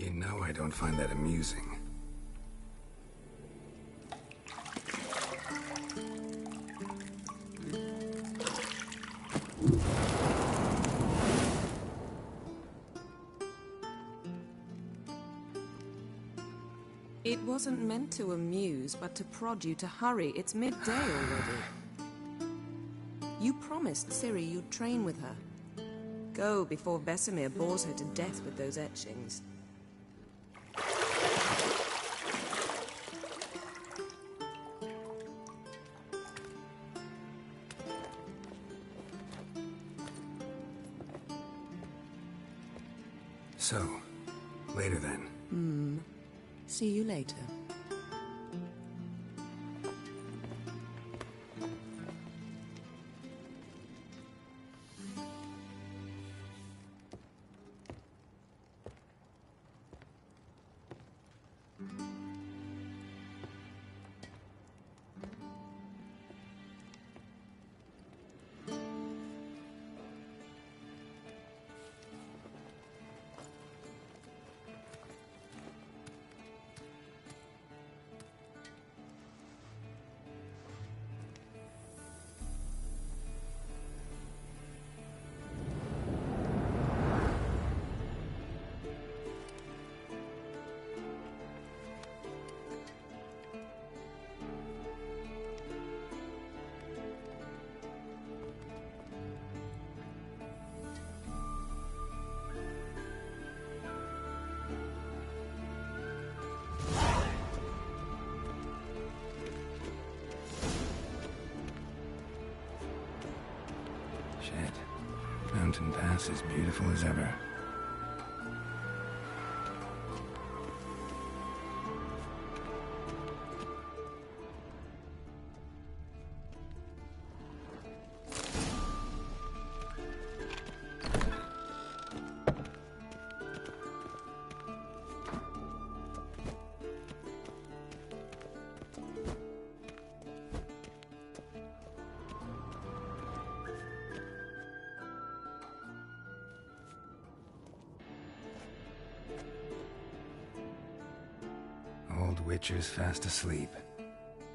You know I don't find that amusing. It wasn't meant to amuse, but to prod you to hurry. It's midday already. You promised Ciri you'd train with her. Go before Vesemir bores her to death with those etchings. So, later then. See you later. Shit. Mountain Pass is beautiful as ever. Old Witcher's fast asleep.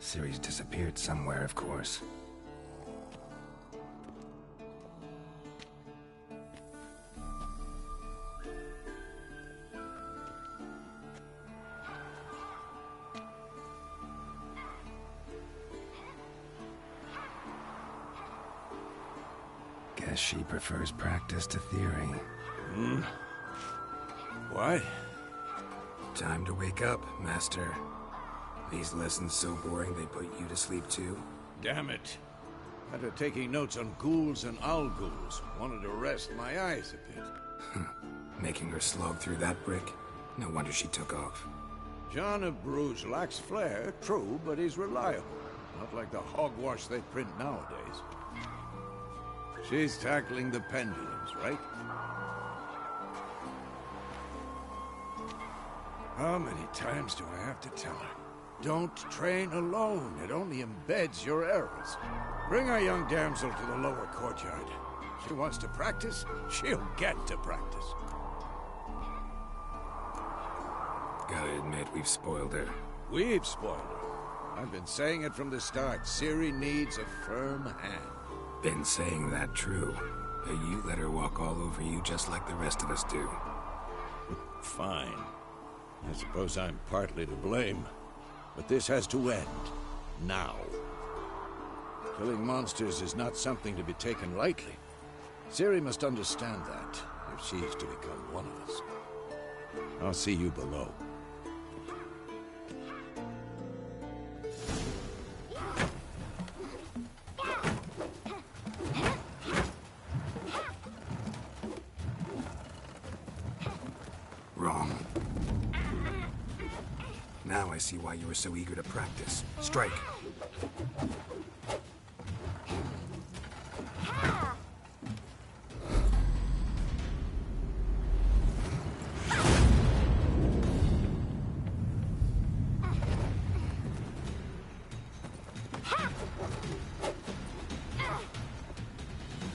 Ciri's disappeared somewhere, of course. Guess she prefers practice to theory. Why? Time to wake up, Master. These lessons so boring they put you to sleep too? Damn it. After taking notes on ghouls and owl ghouls, wanted to rest my eyes a bit. Making her slog through that brick? No wonder she took off. John of Bruges lacks flair, true, but he's reliable. Not like the hogwash they print nowadays. She's tackling the pendulums, right? How many times do I have to tell her? Don't train alone. It only embeds your errors. Bring our young damsel to the lower courtyard. She wants to practice, she'll get to practice. Gotta admit, we've spoiled her. We've spoiled her. I've been saying it from the start. Ciri needs a firm hand. Been saying that true. But you let her walk all over you just like the rest of us do. Fine. I suppose I'm partly to blame. But this has to end. Now. Killing monsters is not something to be taken lightly. Ciri must understand that, if she's to become one of us. I'll see you below. Wrong. Now I see why you were so eager to practice. Strike.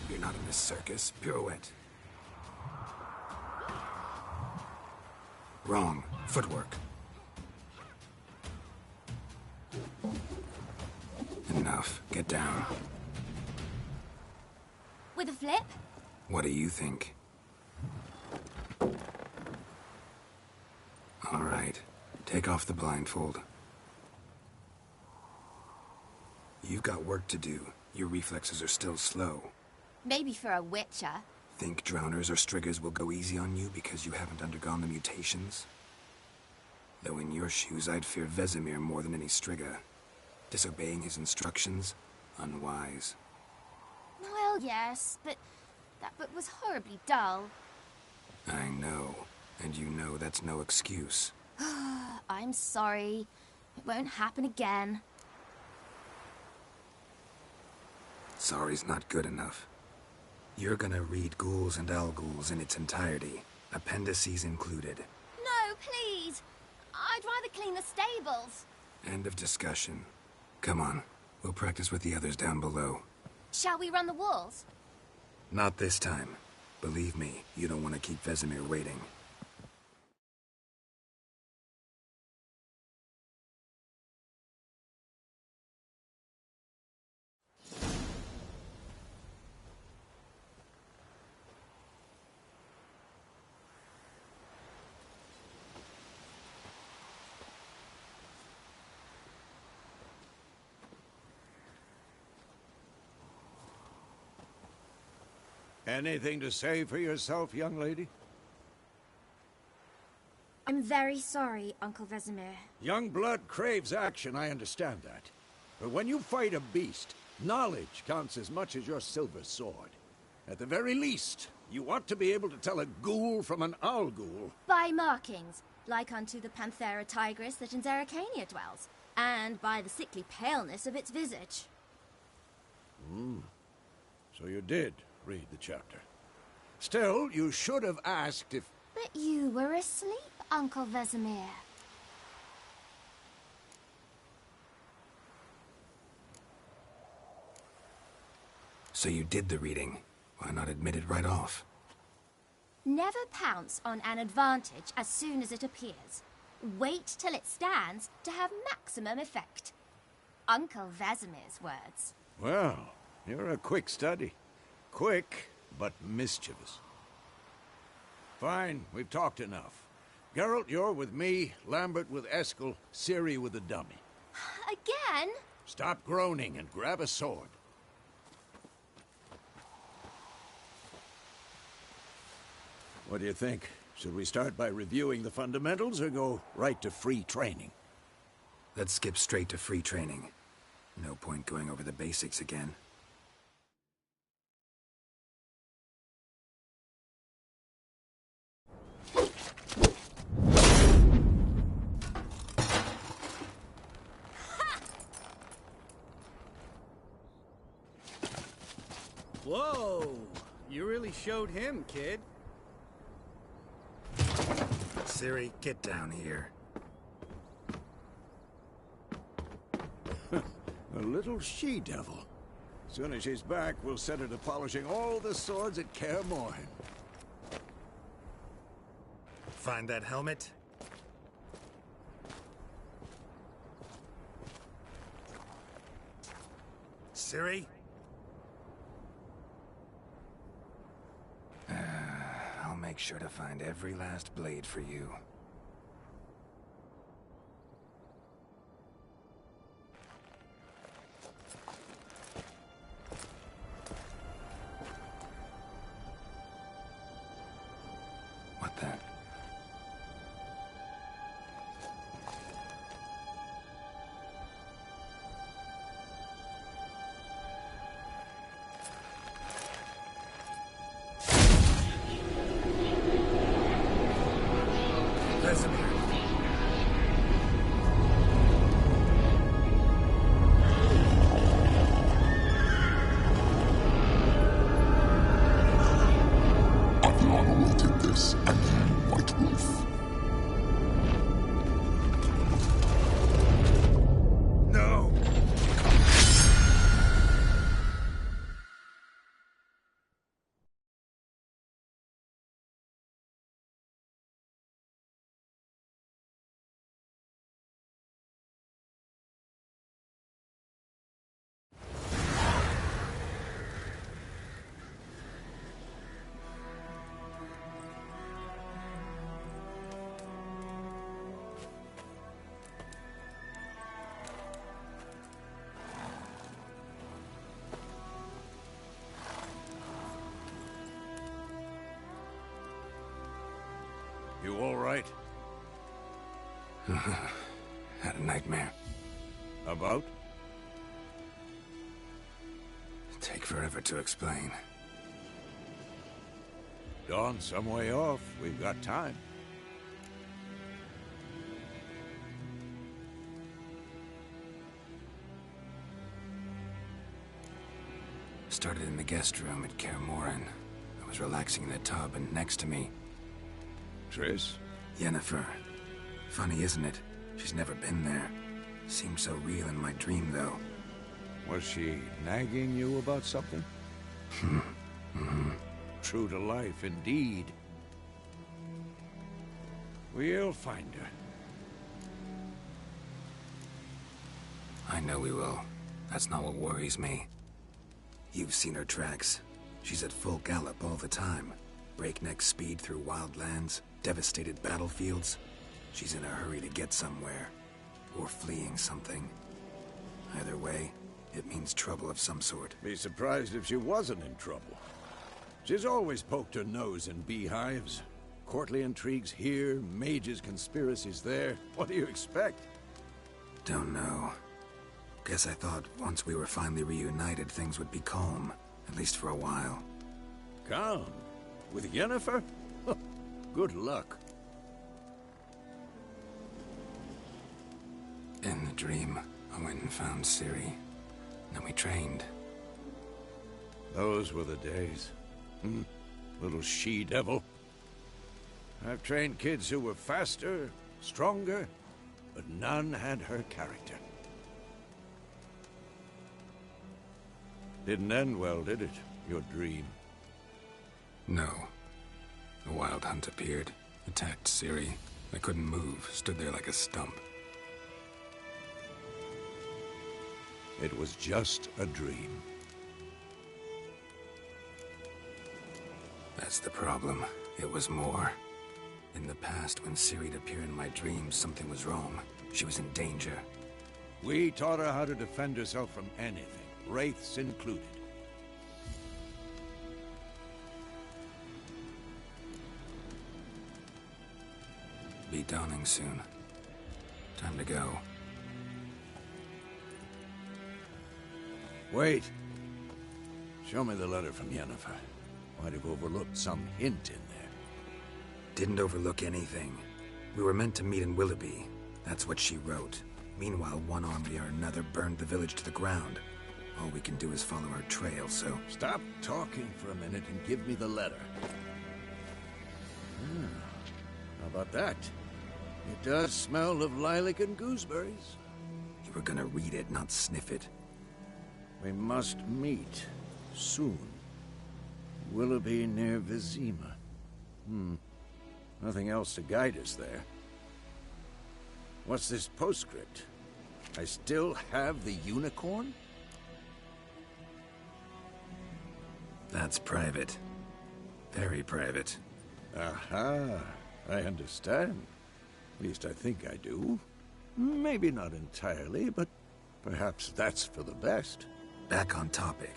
You're not in this circus. Pirouette. Wrong. Footwork. Enough. Get down. With a flip? What do you think? All right. Take off the blindfold. You've got work to do. Your reflexes are still slow. Maybe for a witcher. Think drowners or striggers will go easy on you because you haven't undergone the mutations? Though in your shoes, I'd fear Vesemir more than any strigger. Disobeying his instructions? Unwise. Well, yes, but that book was horribly dull. I know. And you know that's no excuse. I'm sorry. It won't happen again. Sorry's not good enough. You're gonna read Ghouls and Al-Ghouls in its entirety, appendices included. No, please! I'd rather clean the stables. End of discussion. Come on, we'll practice with the others down below. Shall we run the walls? Not this time. Believe me, you don't want to keep Vesemir waiting. Anything to say for yourself, young lady? I'm very sorry, Uncle Vesemir. Young blood craves action, I understand that. But when you fight a beast, knowledge counts as much as your silver sword. At the very least, you ought to be able to tell a ghoul from an owl-ghoul. By markings, like unto the Panthera tigris that in Zeracania dwells, and by the sickly paleness of its visage. So you did read the chapter. Still, you should have asked if... But you were asleep, Uncle Vesemir. So you did the reading. Why not admit it right off? Never pounce on an advantage as soon as it appears. Wait till it stands to have maximum effect. Uncle Vesemir's words. Well, you're a quick study. Quick, but mischievous. Fine, we've talked enough. Geralt, you're with me, Lambert with Eskel, Ciri with the dummy. Again? Stop groaning and grab a sword. What do you think? Should we start by reviewing the fundamentals or go right to free training? Let's skip straight to free training. No point going over the basics again. Whoa! You really showed him, kid. Ciri, get down here. A little she-devil. Soon as she's back, we'll set her to polishing all the swords at Kaer Morhen. Find that helmet? Ciri? I'll make sure to find every last blade for you. What the? Vesemir. Adriana will take this, and you, White Wolf. Had a nightmare. About? Take forever to explain. Dawn's some way off. We've got time. Started in the guest room at Kaer Morhen. I was relaxing in a tub, and next to me, Triss? Yennefer. Funny, isn't it? She's never been there. Seemed so real in my dream, though. Was she nagging you about something? True to life, indeed. We'll find her. I know we will. That's not what worries me. You've seen her tracks. She's at full gallop all the time. Breakneck speed through wild lands, devastated battlefields. She's in a hurry to get somewhere. Or fleeing something. Either way, it means trouble of some sort. Be surprised if she wasn't in trouble. She's always poked her nose in beehives. Courtly intrigues here, mages' conspiracies there. What do you expect? Don't know. Guess I thought once we were finally reunited, things would be calm. At least for a while. Calm? With Yennefer? Good luck. In the dream, I went and found Ciri. Then we trained. Those were the days. Little she-devil. I've trained kids who were faster, stronger, but none had her character. Didn't end well, did it? Your dream? No. A wild hunt appeared, attacked Ciri. I couldn't move, stood there like a stump. It was just a dream. That's the problem. It was more. In the past, when Ciri'd appear in my dreams, something was wrong. She was in danger. We taught her how to defend herself from anything, wraiths included. Be dawning soon. Time to go. Wait. Show me the letter from Yennefer. Might have overlooked some hint in there. Didn't overlook anything. We were meant to meet in Willoughby. That's what she wrote. Meanwhile, one army or another burned the village to the ground. All we can do is follow her trail, so... Stop talking for a minute and give me the letter. How about that? It does smell of lilac and gooseberries. You were gonna read it, not sniff it. We must meet. Soon. Willoughby near Vizima. Nothing else to guide us there. What's this postscript? I still have the unicorn? That's private. Very private. Aha. I understand. At least I think I do. Maybe not entirely, but perhaps that's for the best. Back on topic.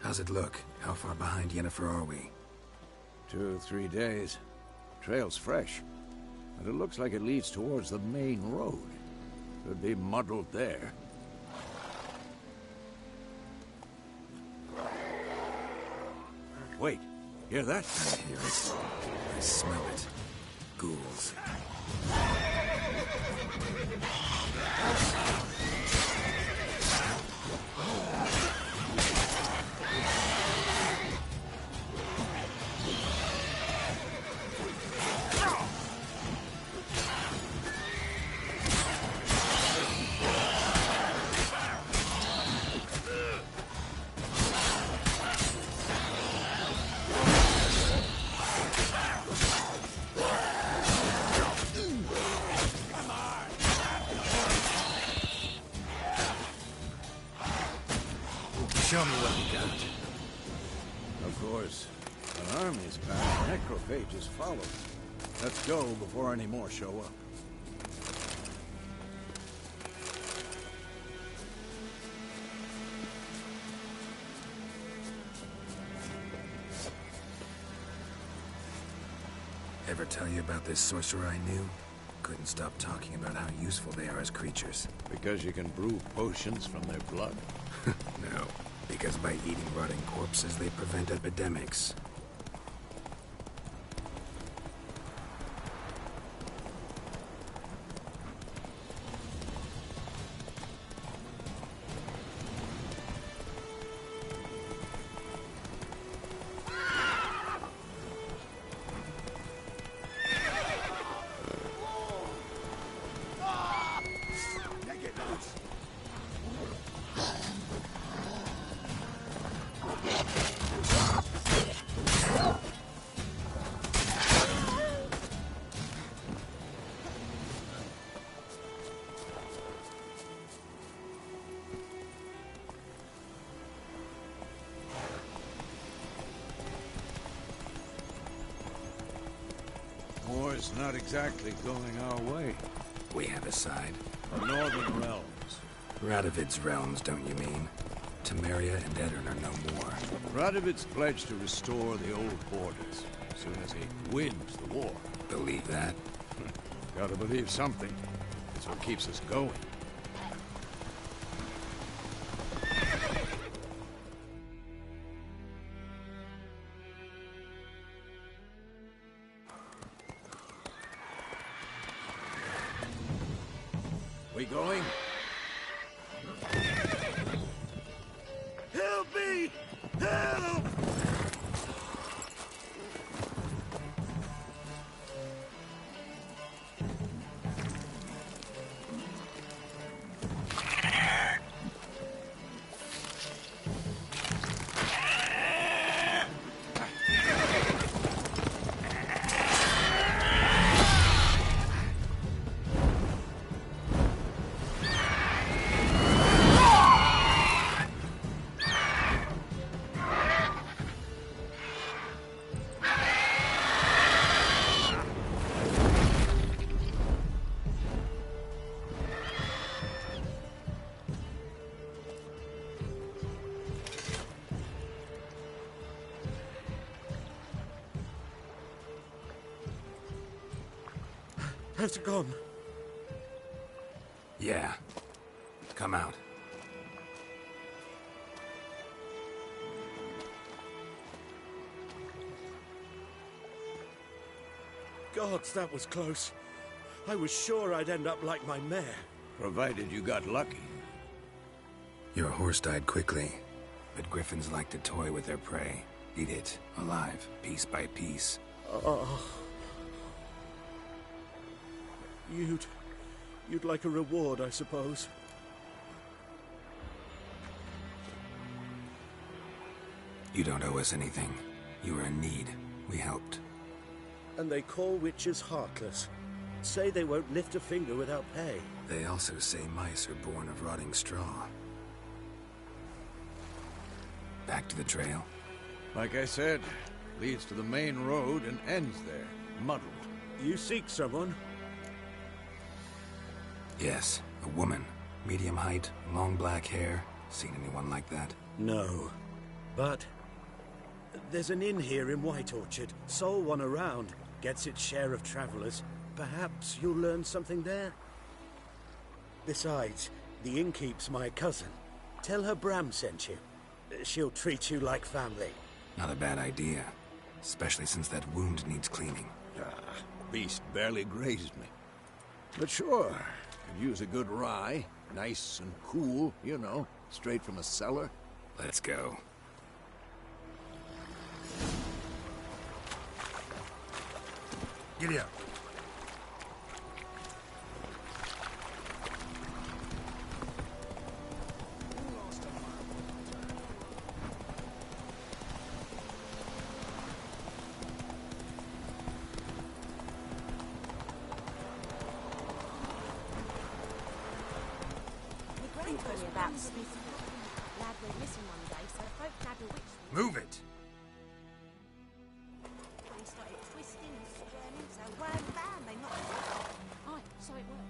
How's it look? How far behind Yennefer are we? 2 or 3 days. Trail's fresh. But it looks like it leads towards the main road. Could be muddled there. Wait, hear that? I hear it. I smell it. Ghouls. Show me what you got. Of course. An army's bound, necrophages follow. Let's go before any more show up. Ever tell you about this sorcerer I knew? couldn't stop talking about how useful they are as creatures. Because you can brew potions from their blood. No, because by eating rotting corpses, they prevent epidemics. War's not exactly going our way. We have a side. The Northern Realms. Radovid's realms, don't you mean? Temeria and Edirn are no more. Radovid's pledged to restore the old borders as soon as he wins the war. Believe that? Gotta believe something. It's what keeps us going. We going? Help me! Help! Has it gone? Yeah. Come out. Gods, that was close. I was sure I'd end up like my mare. Provided you got lucky. Your horse died quickly, but griffins like to toy with their prey. Eat it, alive, piece by piece. Oh. You'd like a reward, I suppose. You don't owe us anything. You were in need. We helped. And they call witches heartless. Say they won't lift a finger without pay. They also say mice are born of rotting straw. Back to the trail? Like I said, leads to the main road and ends there, muddled. You seek someone? Yes, a woman. Medium height, long black hair. Seen anyone like that? No. But there's an inn here in White Orchard. Sole one around. Gets its share of travelers. Perhaps you'll learn something there? Besides, the innkeep's my cousin. Tell her Bram sent you. She'll treat you like family. Not a bad idea. Especially since that wound needs cleaning. Beast barely grazed me. But sure, could use a good rye. Nice and cool, you know, straight from a cellar. Let's go. Giddy up. Move it! They started twisting and squirming, so wham bam, they knocked it off. Aye, so it worked.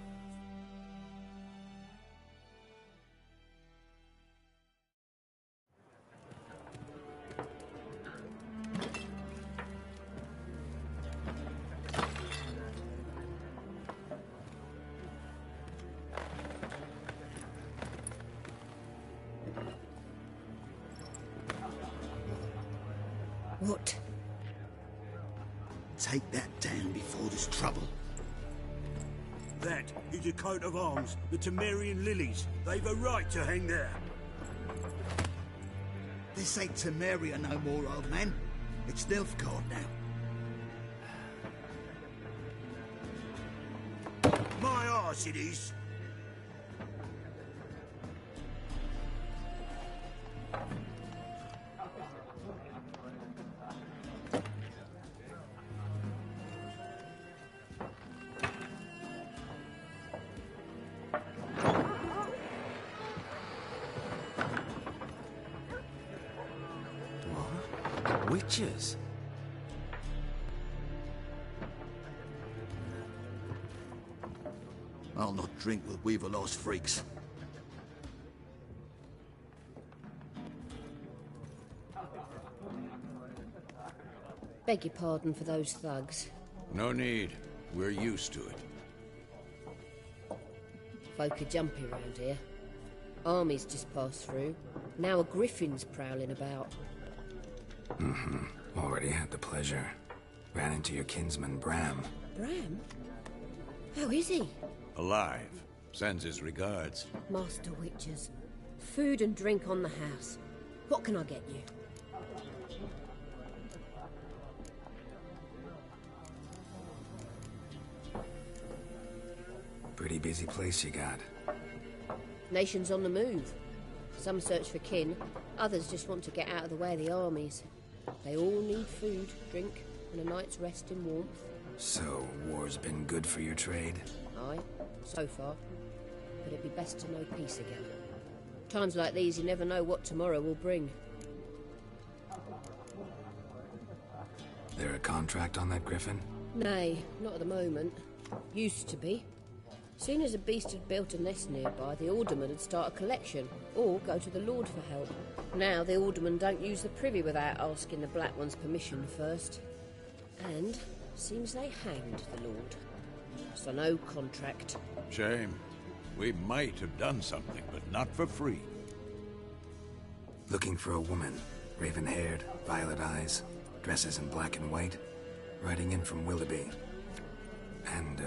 What? Take that down before there's trouble. That is a coat of arms, the Temerian lilies. They've a right to hang there. This ain't Temeria no more, old man. It's Nilfgaard now. My arse it is. Witches? I'll not drink with Weaver-lost freaks. Beg your pardon for those thugs. No need. We're used to it. Folk are jumpy round here. Armies just passed through. Now a griffin's prowling about. Already had the pleasure. Ran into your kinsman, Bram. Bram? How is he? Alive. Sends his regards. Master Witchers. Food and drink on the house. What can I get you? Pretty busy place you got. Nations on the move. Some search for kin, others just want to get out of the way of the armies. They all need food, drink, and a night's rest in warmth. So, war's been good for your trade? Aye, so far. But it'd be best to know peace again. Times like these, you never know what tomorrow will bring. There a contract on that griffin? Nay, not at the moment. Used to be. Soon as a beast had built a nest nearby, the alderman would start a collection, or go to the Lord for help. Now the aldermen don't use the privy without asking the Black One's permission first. And seems they hanged the Lord. So no contract. Shame. We might have done something, but not for free. Looking for a woman. Raven-haired, violet eyes, dresses in black and white. Riding in from Willoughby. And,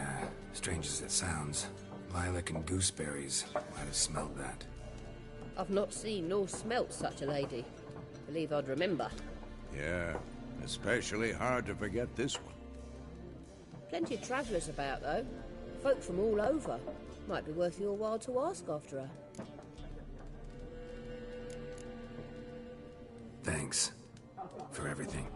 strange as it sounds, lilac and gooseberries might have smelled that. I've not seen nor smelt such a lady. Believe I'd remember. Yeah, especially hard to forget this one. Plenty of travellers about, though. Folk from all over. Might be worth your while to ask after her. Thanks. For everything.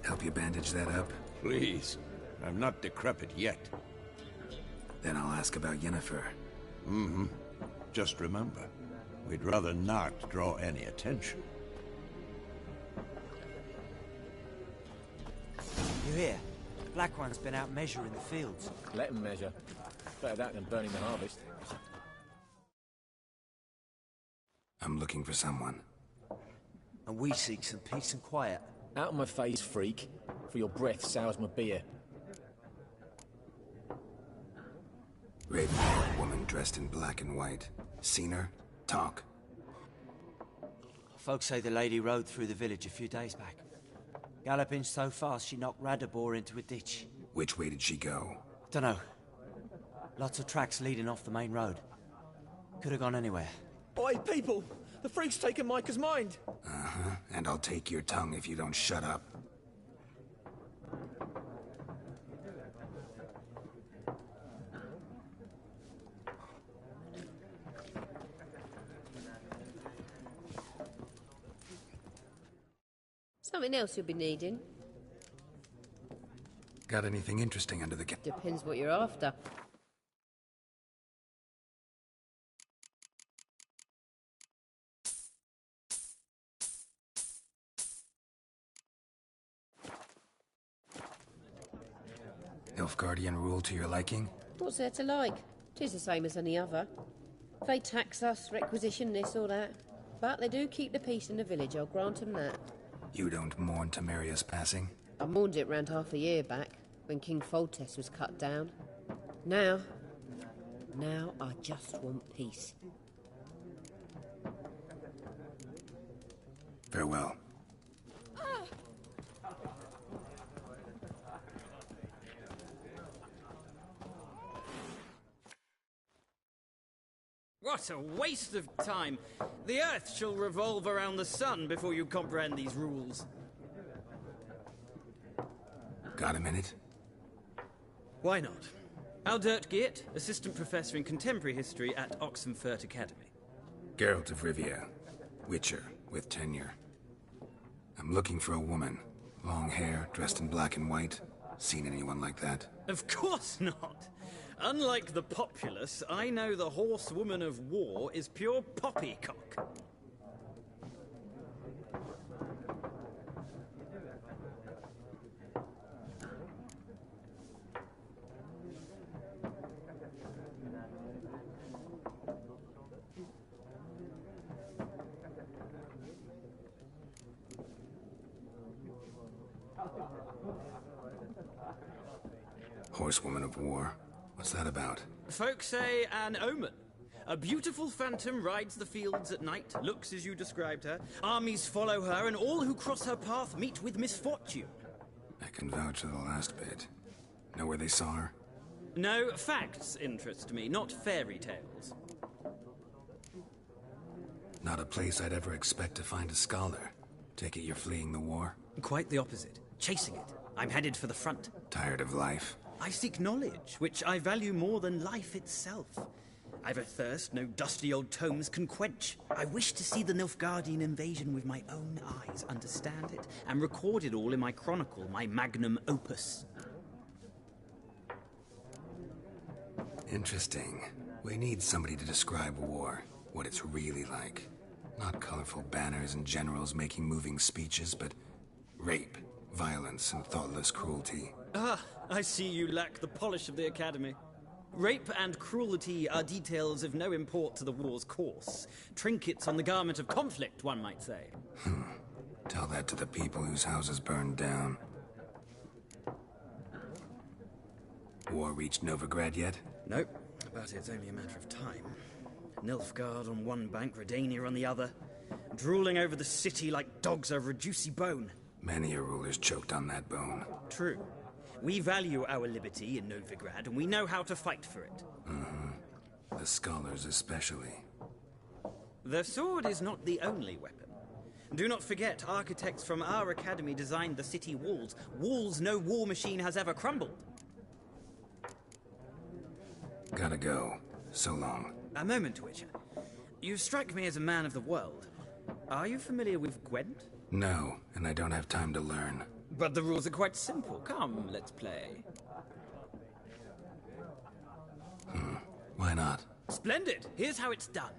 Help you bandage that up? Please. I'm not decrepit yet. Then I'll ask about Yennefer. Just remember, we'd rather not draw any attention. You hear? The Black One's been out measuring the fields. Let him measure. Better that than burning the harvest. I'm looking for someone. And we seek some peace and quiet. Out of my face, freak. For your breath sours my beer. Raven-haired woman dressed in black and white. Seen her? Talk. Folks say the lady rode through the village a few days back. Galloping so fast she knocked Radabor into a ditch. Which way did she go? Dunno. Lots of tracks leading off the main road. Could have gone anywhere. Oi, people! The freak's taken Micah's mind! And I'll take your tongue if you don't shut up. Something else you'll be needing. Got anything interesting under the cap? Depends what you're after. Nilfgaardian rule to your liking? What's there to like? 'Tis the same as any other. They tax us, requisition this or that. But they do keep the peace in the village, I'll grant 'em that. You don't mourn Temeria's passing? I mourned it round half a year back. when King Foltest was cut down. Now I just want peace. Farewell. What a waste of time! The Earth shall revolve around the sun before you comprehend these rules. Got a minute? Why not? Aldert Geert, Assistant Professor in Contemporary History at Oxenfurt Academy. Geralt of Rivia, Witcher, with tenure. I'm looking for a woman. Long hair, dressed in black and white. Seen anyone like that? Of course not! Unlike the populace, I know the horsewoman of war is pure poppycock. Horsewoman of war? What's that about? Folk say an omen. A beautiful phantom rides the fields at night, looks as you described her. Armies follow her, and all who cross her path meet with misfortune. I can vouch for the last bit. Know where they saw her? No, facts interest me, not fairy tales. Not a place I'd ever expect to find a scholar. Take it you're fleeing the war? Quite the opposite. Chasing it. I'm headed for the front. Tired of life? I seek knowledge, which I value more than life itself. I've a thirst no dusty old tomes can quench. I wish to see the Nilfgaardian invasion with my own eyes, understand it, and record it all in my chronicle, my magnum opus. Interesting. We need somebody to describe war, what it's really like. Not colorful banners and generals making moving speeches, but rape, violence, and thoughtless cruelty. Ah, I see you lack the polish of the Academy. Rape and cruelty are details of no import to the war's course. Trinkets on the garment of conflict, one might say. Tell that to the people whose houses burned down. War reached Novigrad yet? Nope, but it's only a matter of time. Nilfgaard on one bank, Redania on the other. Drooling over the city like dogs over a juicy bone. Many a ruler's choked on that bone. True. We value our liberty in Novigrad, and we know how to fight for it. The scholars especially. The sword is not the only weapon. Do not forget, architects from our academy designed the city walls. Walls no war machine has ever crumbled. Gotta go. So long. A moment, Witcher. You strike me as a man of the world. Are you familiar with Gwent? No, and I don't have time to learn. But the rules are quite simple. Come, let's play. Why not? Splendid! Here's how it's done.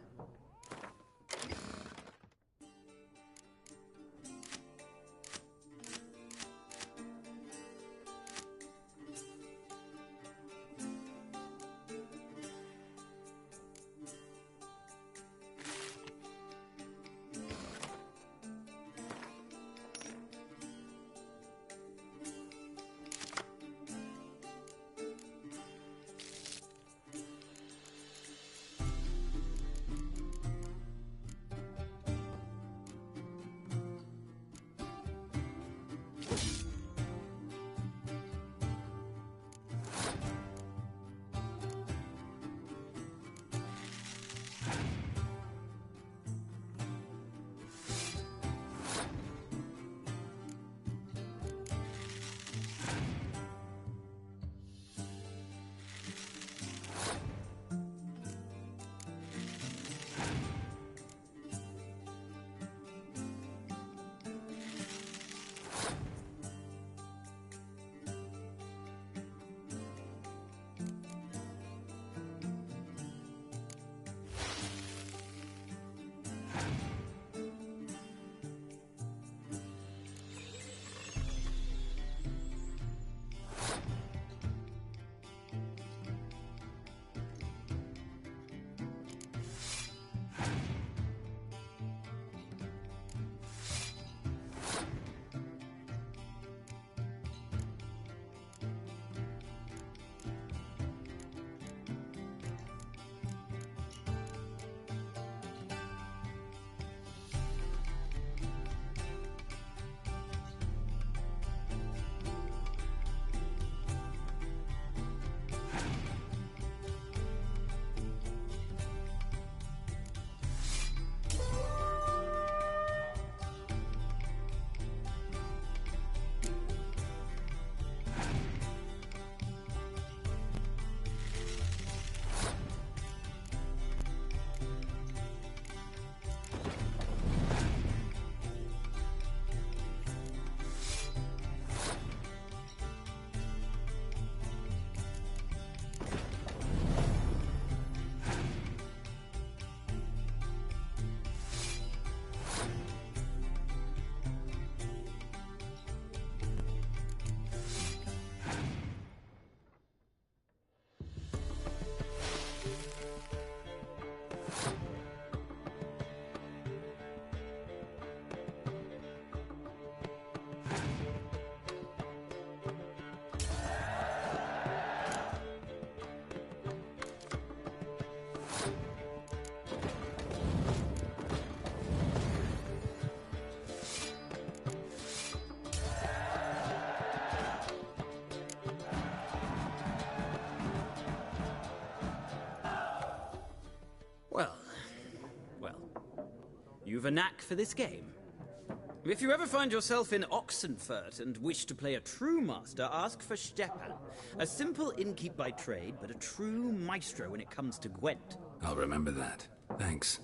you've a knack for this game. If you ever find yourself in Oxenfurt and wish to play a true master, ask for Stepan. A simple innkeep by trade, but a true maestro when it comes to Gwent. I'll remember that. Thanks.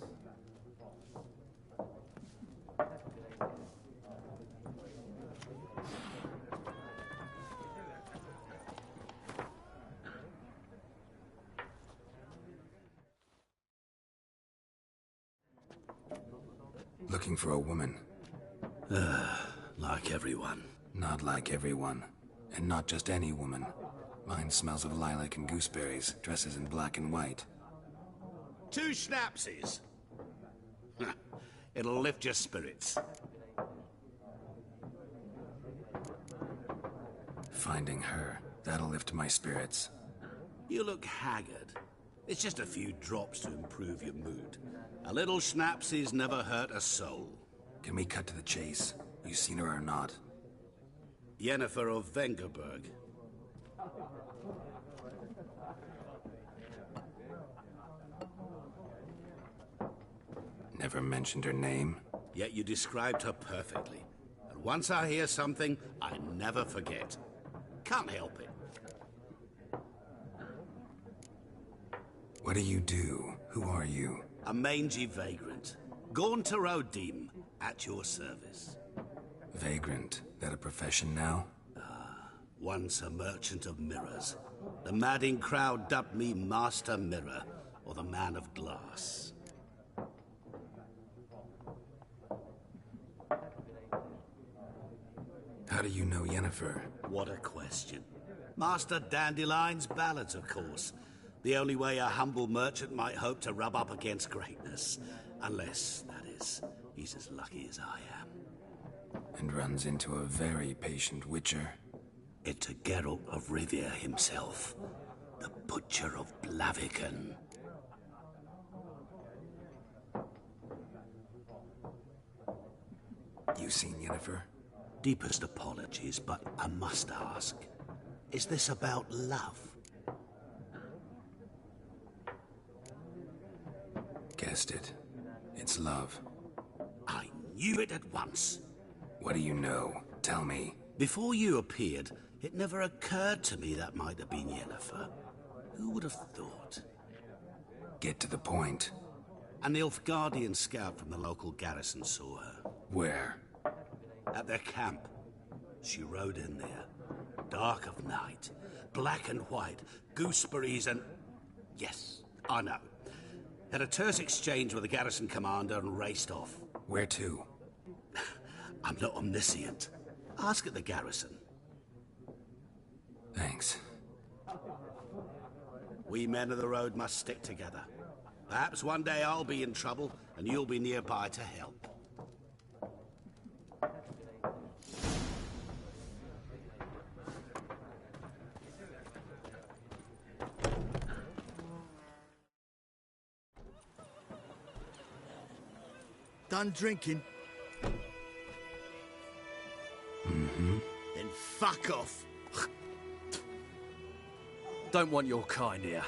Looking for a woman. Like everyone. Not like everyone. And not just any woman. Mine smells of lilac and gooseberries, dresses in black and white. 2 schnapsies. It'll lift your spirits. Finding her, that'll lift my spirits. You look haggard. It's just a few drops to improve your mood. A little schnapsies never hurt a soul. Can we cut to the chase? You seen her or not? Yennefer of Vengerberg. Never mentioned her name. Yet you described her perfectly. And once I hear something, I never forget. Can't help it. What do you do? Who are you? A mangy vagrant. Gaunter O'Deem, at your service. Vagrant. That a profession now? Once a merchant of mirrors. The madding crowd dubbed me Master Mirror, or the Man of Glass. How do you know Yennefer? What a question. Master Dandelion's ballads, of course. The only way a humble merchant might hope to rub up against greatness. Unless, that is, he's as lucky as I am. And runs into a very patient witcher. Into Geralt of Rivia himself. The Butcher of Blaviken. You seen Yennefer? Deepest apologies, but I must ask. Is this about love? Guessed it. It's love. I knew it at once. What do you know? Tell me. Before you appeared, it never occurred to me that might have been Yennefer. Who would have thought? Get to the point. A Nilfgaardian scout from the local garrison saw her. Where? At their camp. She rode in there. Dark of night. Black and white. Gooseberries and... Yes, I know. Had a terse exchange with the garrison commander and raced off. Where to? I'm not omniscient. Ask at the garrison. Thanks. We men of the road must stick together. Perhaps one day I'll be in trouble and you'll be nearby to help. Done drinking? Mm-hmm. Then fuck off. Don't want your kind here.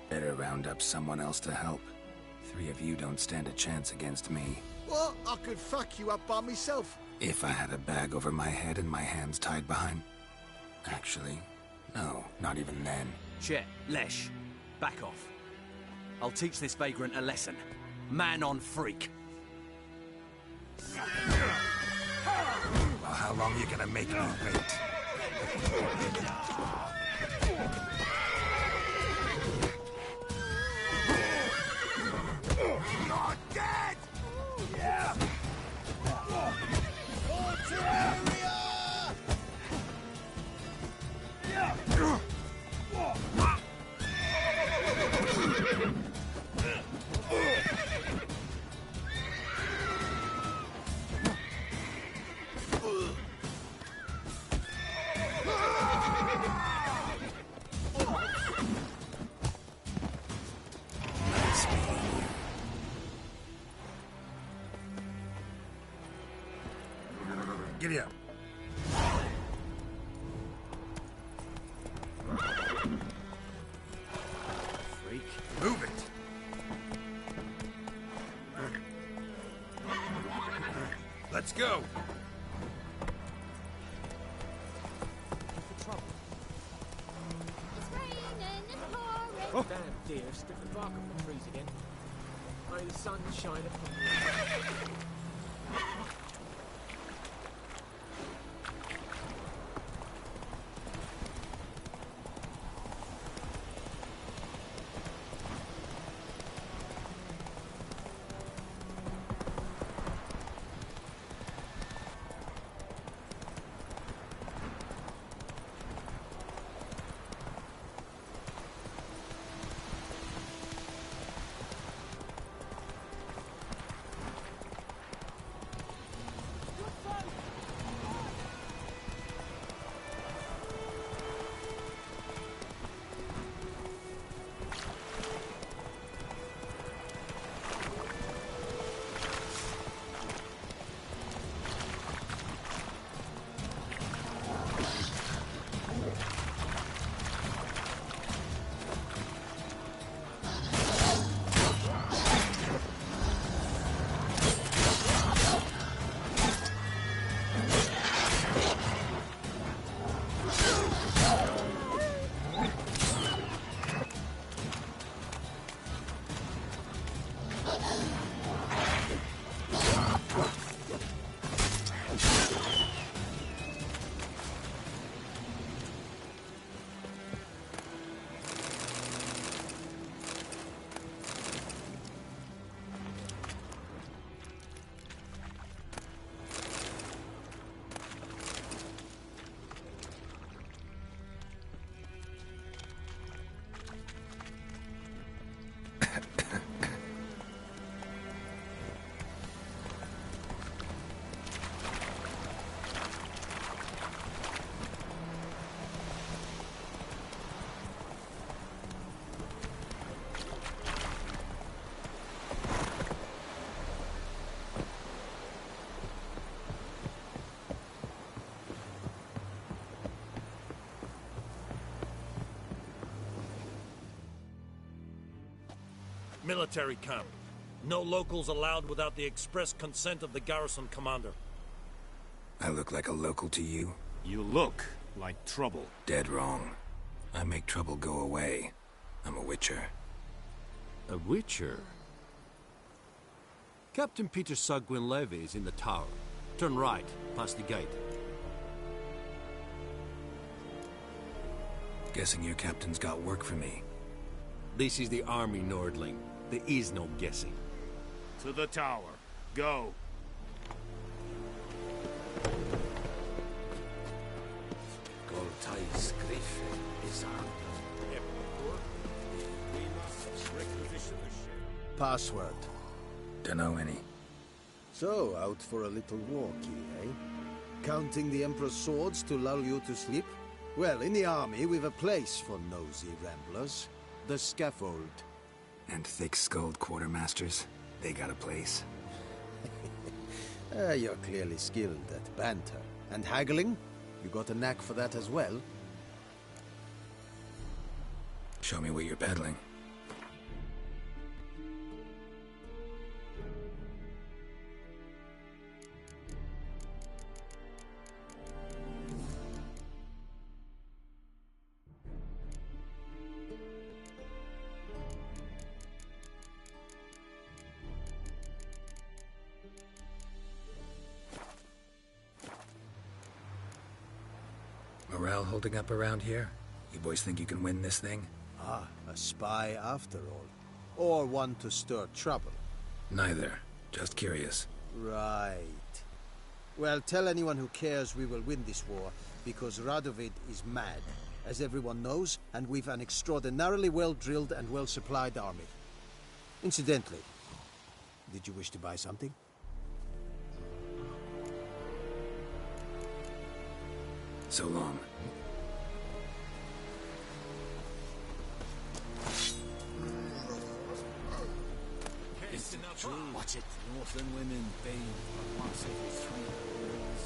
Better round up someone else to help. 3 of you don't stand a chance against me. What? I could fuck you up by myself. If I had a bag over my head and my hands tied behind... Actually, no, not even then. Chet, Lesh, back off. I'll teach this vagrant a lesson. Man on freak. Well, how long are you gonna make me wait? You're dead! Yeah! Giddy up. go. It's raining and pouring. Oh. Damn deer, stiff the bark off the trees again. May the sun shine upon you. Military camp. No locals allowed without the express consent of the garrison commander. I look like a local to you? You look like trouble. Dead wrong. I make trouble go away. I'm a witcher. A witcher? Captain Peter Sagwin Levy is in the tower. Turn right, past the gate. Guessing your captain's got work for me. This is the army, Nordling. There is no guessing. To the tower. Go. Password. Dunno any. So, out for a little walkie, eh? Counting the Emperor's swords to lull you to sleep? Well, in the army, we've a place for nosy ramblers. The scaffold. And thick-skulled quartermasters? They got a place? You're clearly skilled at banter. And haggling? You got a knack for that as well? Show me what you're peddling. Morale holding up around here? You boys think you can win this thing? Ah, a spy after all. Or one to stir trouble. Neither. Just curious. Right. Well, tell anyone who cares we will win this war, because Radovid is mad, as everyone knows, and we've an extraordinarily well-drilled and well-supplied army. Incidentally, did you wish to buy something? So long. Watch it. Northland women bathe once every 3 years.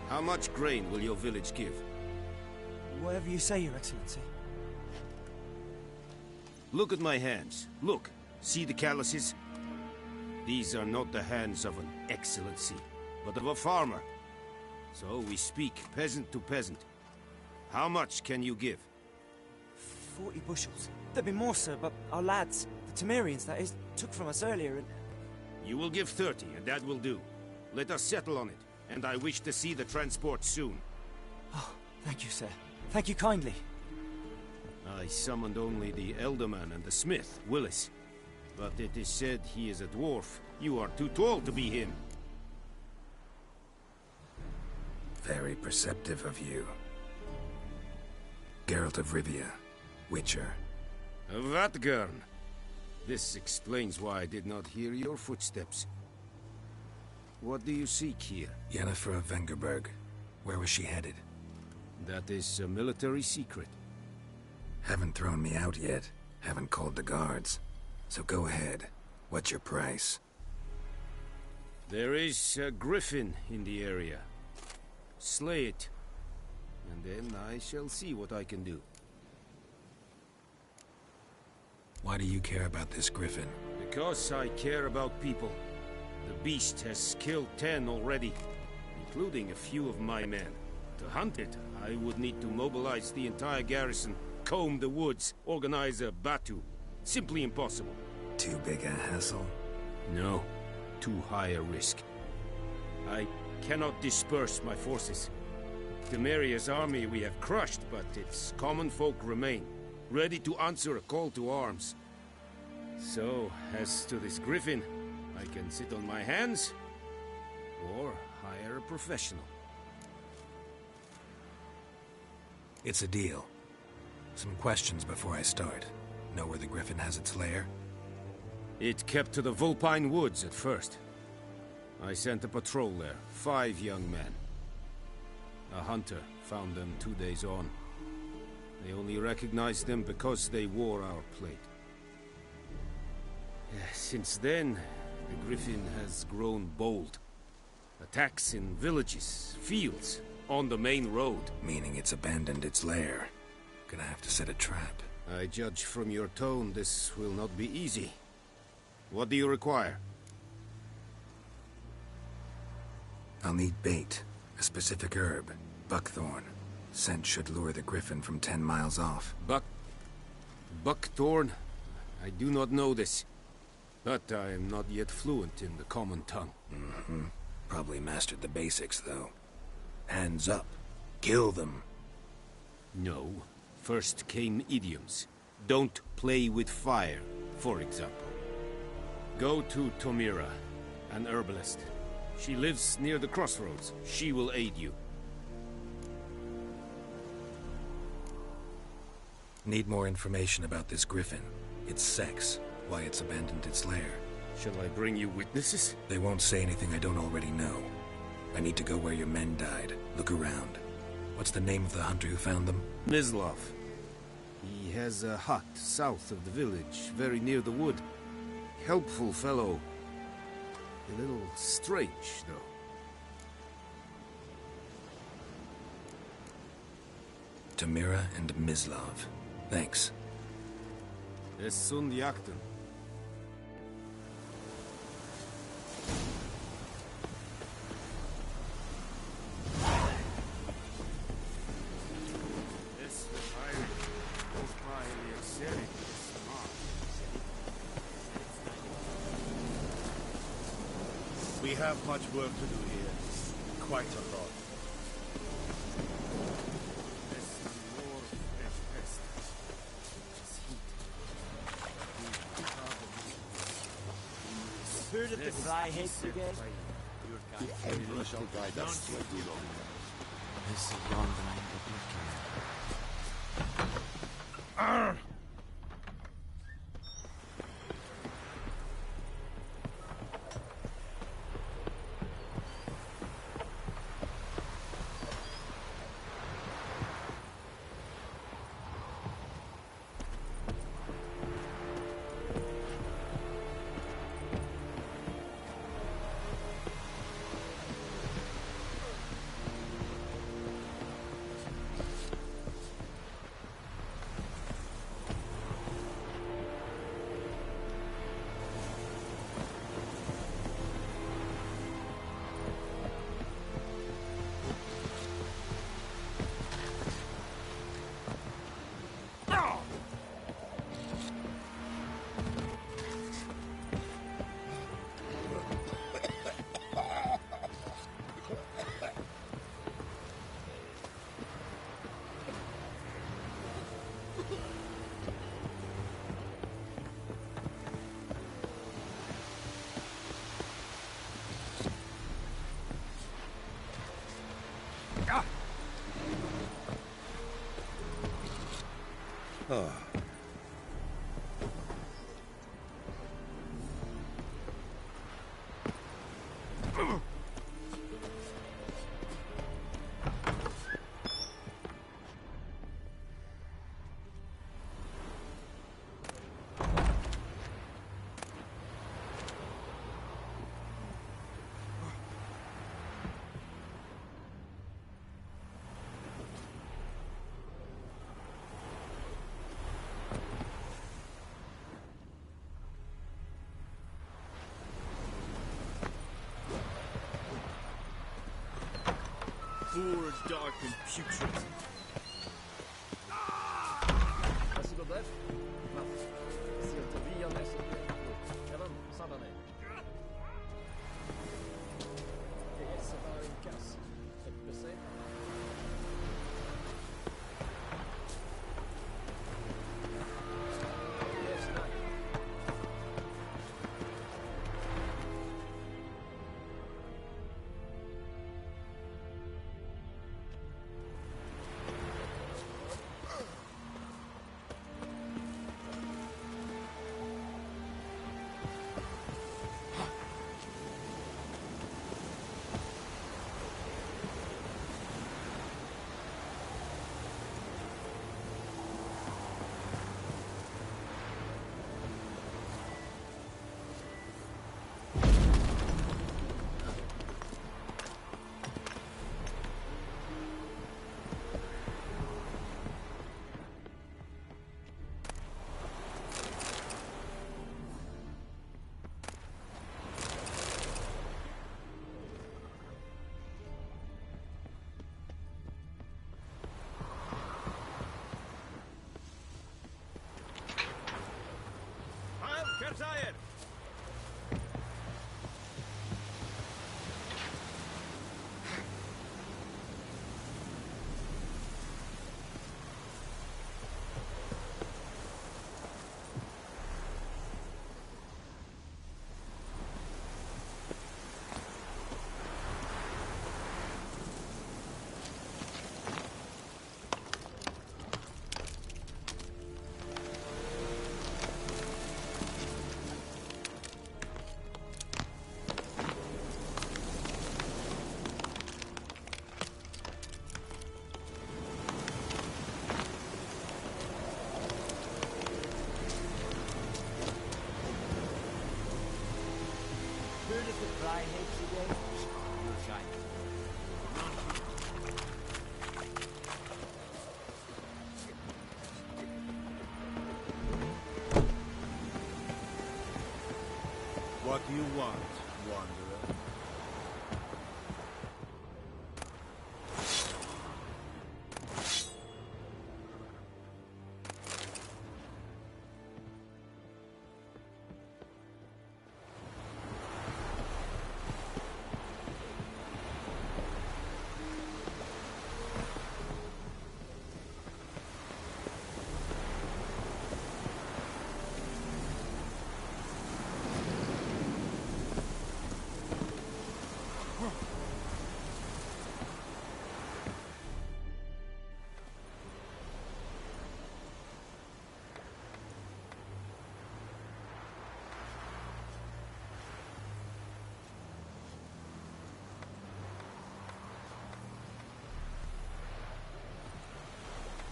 How much grain will your village give? Whatever you say, Your Excellency. Look at my hands. Look. See the calluses? These are not the hands of an excellency, but of a farmer. So we speak peasant to peasant. How much can you give? 40 bushels. There'd be more, sir, but our lads, the Temerians, that is, took from us earlier and... You will give 30, and that will do. Let us settle on it, and I wish to see the transport soon. Oh, thank you, sir. Thank you kindly. I summoned only the Elderman and the smith, Willis. But it is said he is a dwarf. You are too tall to be him. Very perceptive of you. Geralt of Rivia, Witcher. Vatgern. This explains why I did not hear your footsteps. What do you seek here? Yennefer of Vengerberg. Where was she headed? That is a military secret. Haven't thrown me out yet. Haven't called the guards. So go ahead. What's your price? There is a griffin in the area. Slay it. And then I shall see what I can do. Why do you care about this griffin? Because I care about people. The beast has killed 10 already, including a few of my men. To hunt it, I would need to mobilize the entire garrison, comb the woods, organize a batu. Simply impossible. Too big a hassle? No. Too high a risk. I cannot disperse my forces. Temeria's army we have crushed, but its common folk remain, ready to answer a call to arms. So, as to this griffin, I can sit on my hands, or hire a professional. It's a deal. Some questions before I start. Know where the griffin has its lair? It kept to the Vulpine Woods at first. I sent a patrol there, 5 young men. A hunter found them 2 days on. They only recognized them because they wore our plate. Since then, the griffin has grown bold. Attacks in villages, fields, on the main road. Meaning it's abandoned its lair. Gonna have to set a trap. I judge from your tone this will not be easy. What do you require? I'll need bait. A specific herb. Buckthorn. Scent should lure the griffin from 10 miles off. Buckthorn? I do not know this. But I am not yet fluent in the common tongue. Mm-hmm. Probably mastered the basics, though. Hands up. Kill them. No. First came idioms. Don't play with fire, for example. Go to Tomira, an herbalist. She lives near the crossroads. She will aid you. Need more information about this griffin. Its sex, why it's abandoned its lair. Shall I bring you witnesses? They won't say anything I don't already know. I need to go where your men died. Look around. What's the name of the hunter who found them? Mislav. He has a hut south of the village, very near the wood. Helpful fellow. A little strange, though. Tamira and Mislav. Thanks. Es sunt jakten. We have much work to do here. Quite a lot. Heard of the Flyhead Brigade? The Emperor shall guide us to a deal. This is yonder Arr! Oh. Forge dark and putrid. Merci Boblef. Si elle te vit, en est Kevin, s'en donner. C'est pas une casse. C'est plus simple. Kerzayer! What do you want, wanderer?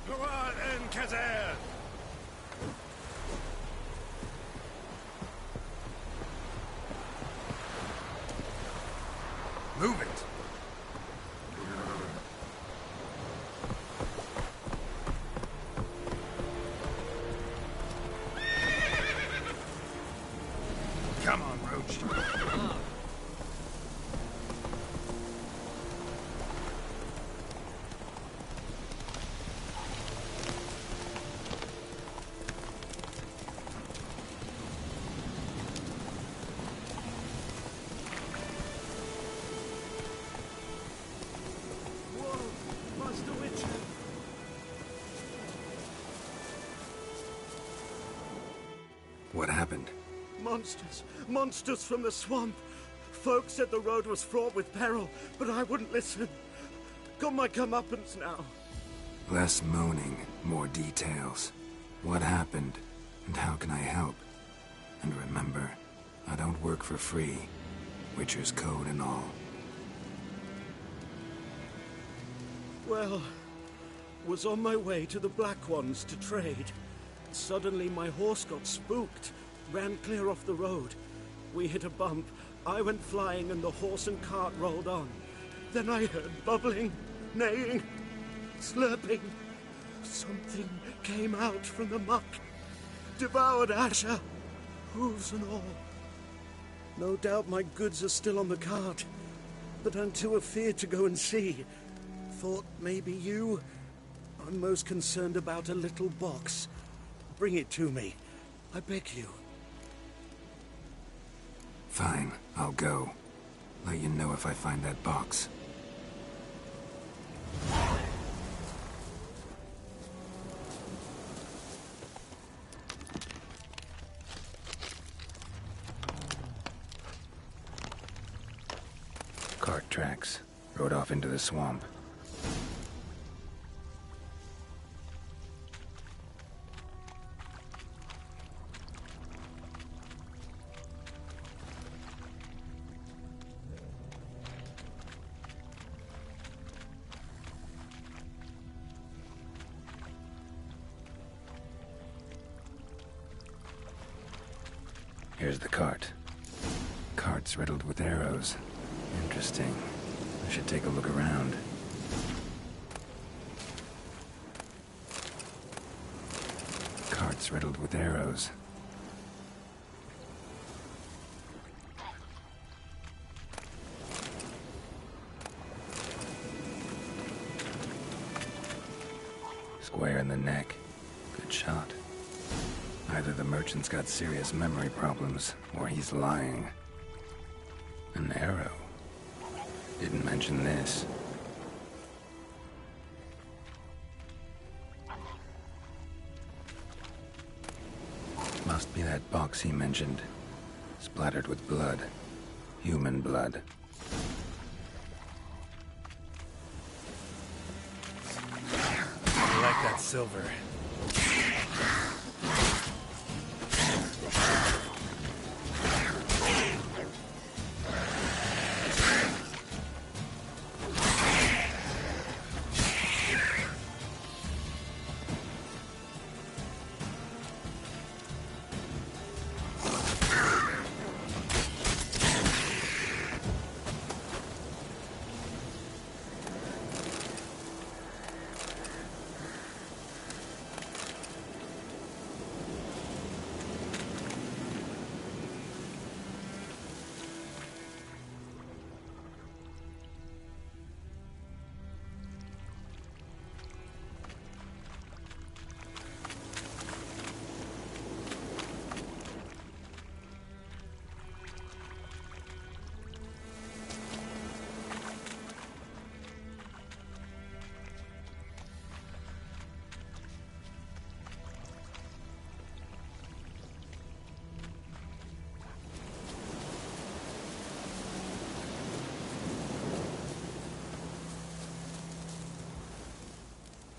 Gloire en Kazer! Move it! Come on, Roach. What happened? Monsters! Monsters from the swamp! Folk said the road was fraught with peril, but I wouldn't listen. Got my comeuppance now. Less moaning, more details. What happened, and how can I help? And remember, I don't work for free. Witcher's code and all. Well, was on my way to the Black Ones to trade. Suddenly my horse got spooked, ran clear off the road. We hit a bump, I went flying and the horse and cart rolled on. Then I heard bubbling, neighing, slurping. Something came out from the muck, devoured Asher, hooves and all. No doubt my goods are still on the cart, but I'm too afeard to go and see. Thought maybe you... I'm most concerned about a little box. Bring it to me. I beg you. Fine, I'll go. Let you know if I find that box. Cart tracks. Rode off into the swamp. Here's the cart. Cart's riddled with arrows. Interesting. I should take a look around. Cart's riddled with arrows. Square in the neck. Good shot. Either the merchant's got serious memory problems, or he's lying. An arrow. Didn't mention this. Must be that box he mentioned. Splattered with blood. Human blood. I like that silver.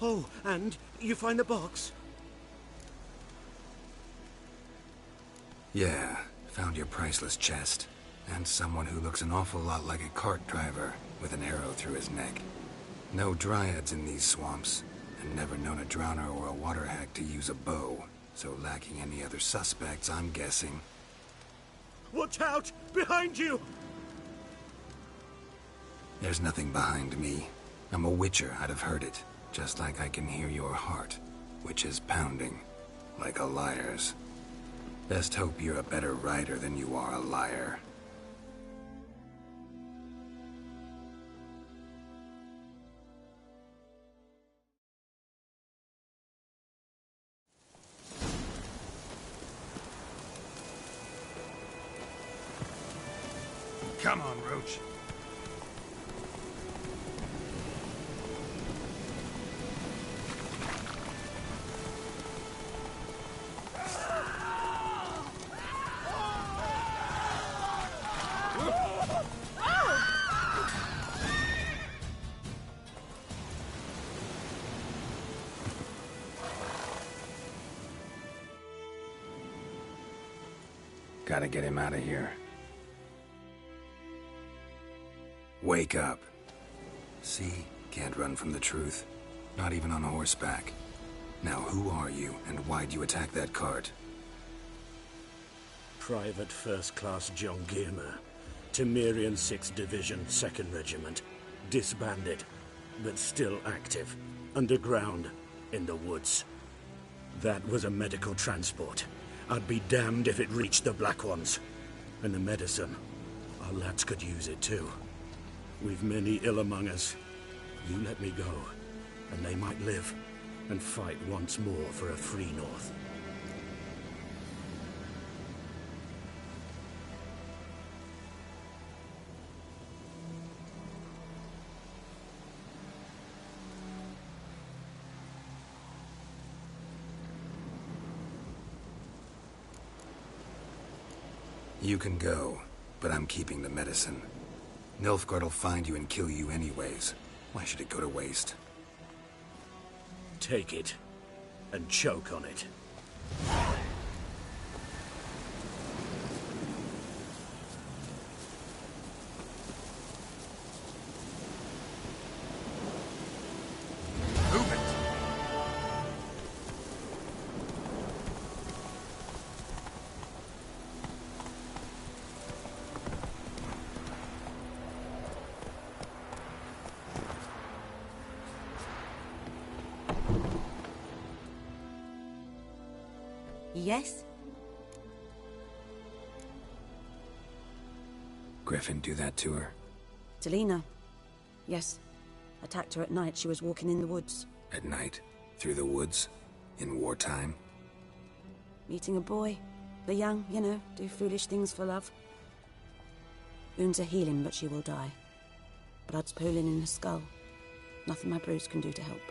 Oh, and you find the box? Yeah, found your priceless chest. And someone who looks an awful lot like a cart driver, with an arrow through his neck. No dryads in these swamps, and never known a drowner or a water hack to use a bow. So lacking any other suspects, I'm guessing. Watch out! Behind you! There's nothing behind me. I'm a witcher, I'd have heard it. Just like I can hear your heart, which is pounding, like a liar's. Best hope you're a better rider than you are a liar. Come on, Roach. Gotta get him out of here. Wake up. See? Can't run from the truth. Not even on horseback. Now who are you, and why'd you attack that cart? Private First Class John Giermer, Temerian 6th Division, 2nd Regiment. Disbanded, but still active. Underground, in the woods. That was a medical transport. I'd be damned if it reached the Black Ones. And the medicine, our lads could use it too. We've many ill among us. You let me go, and they might live, and fight once more for a free North. You can go, but I'm keeping the medicine. Nilfgaard'll find you and kill you anyways. Why should it go to waste? Take it, and choke on it. Yes? Griffin do that to her? Delina. Yes. Attacked her at night. She was walking in the woods. At night? Through the woods? In wartime? Meeting a boy. The young, you know, do foolish things for love. Wounds are healing, but she will die. Blood's pooling in her skull. Nothing my bruise can do to help.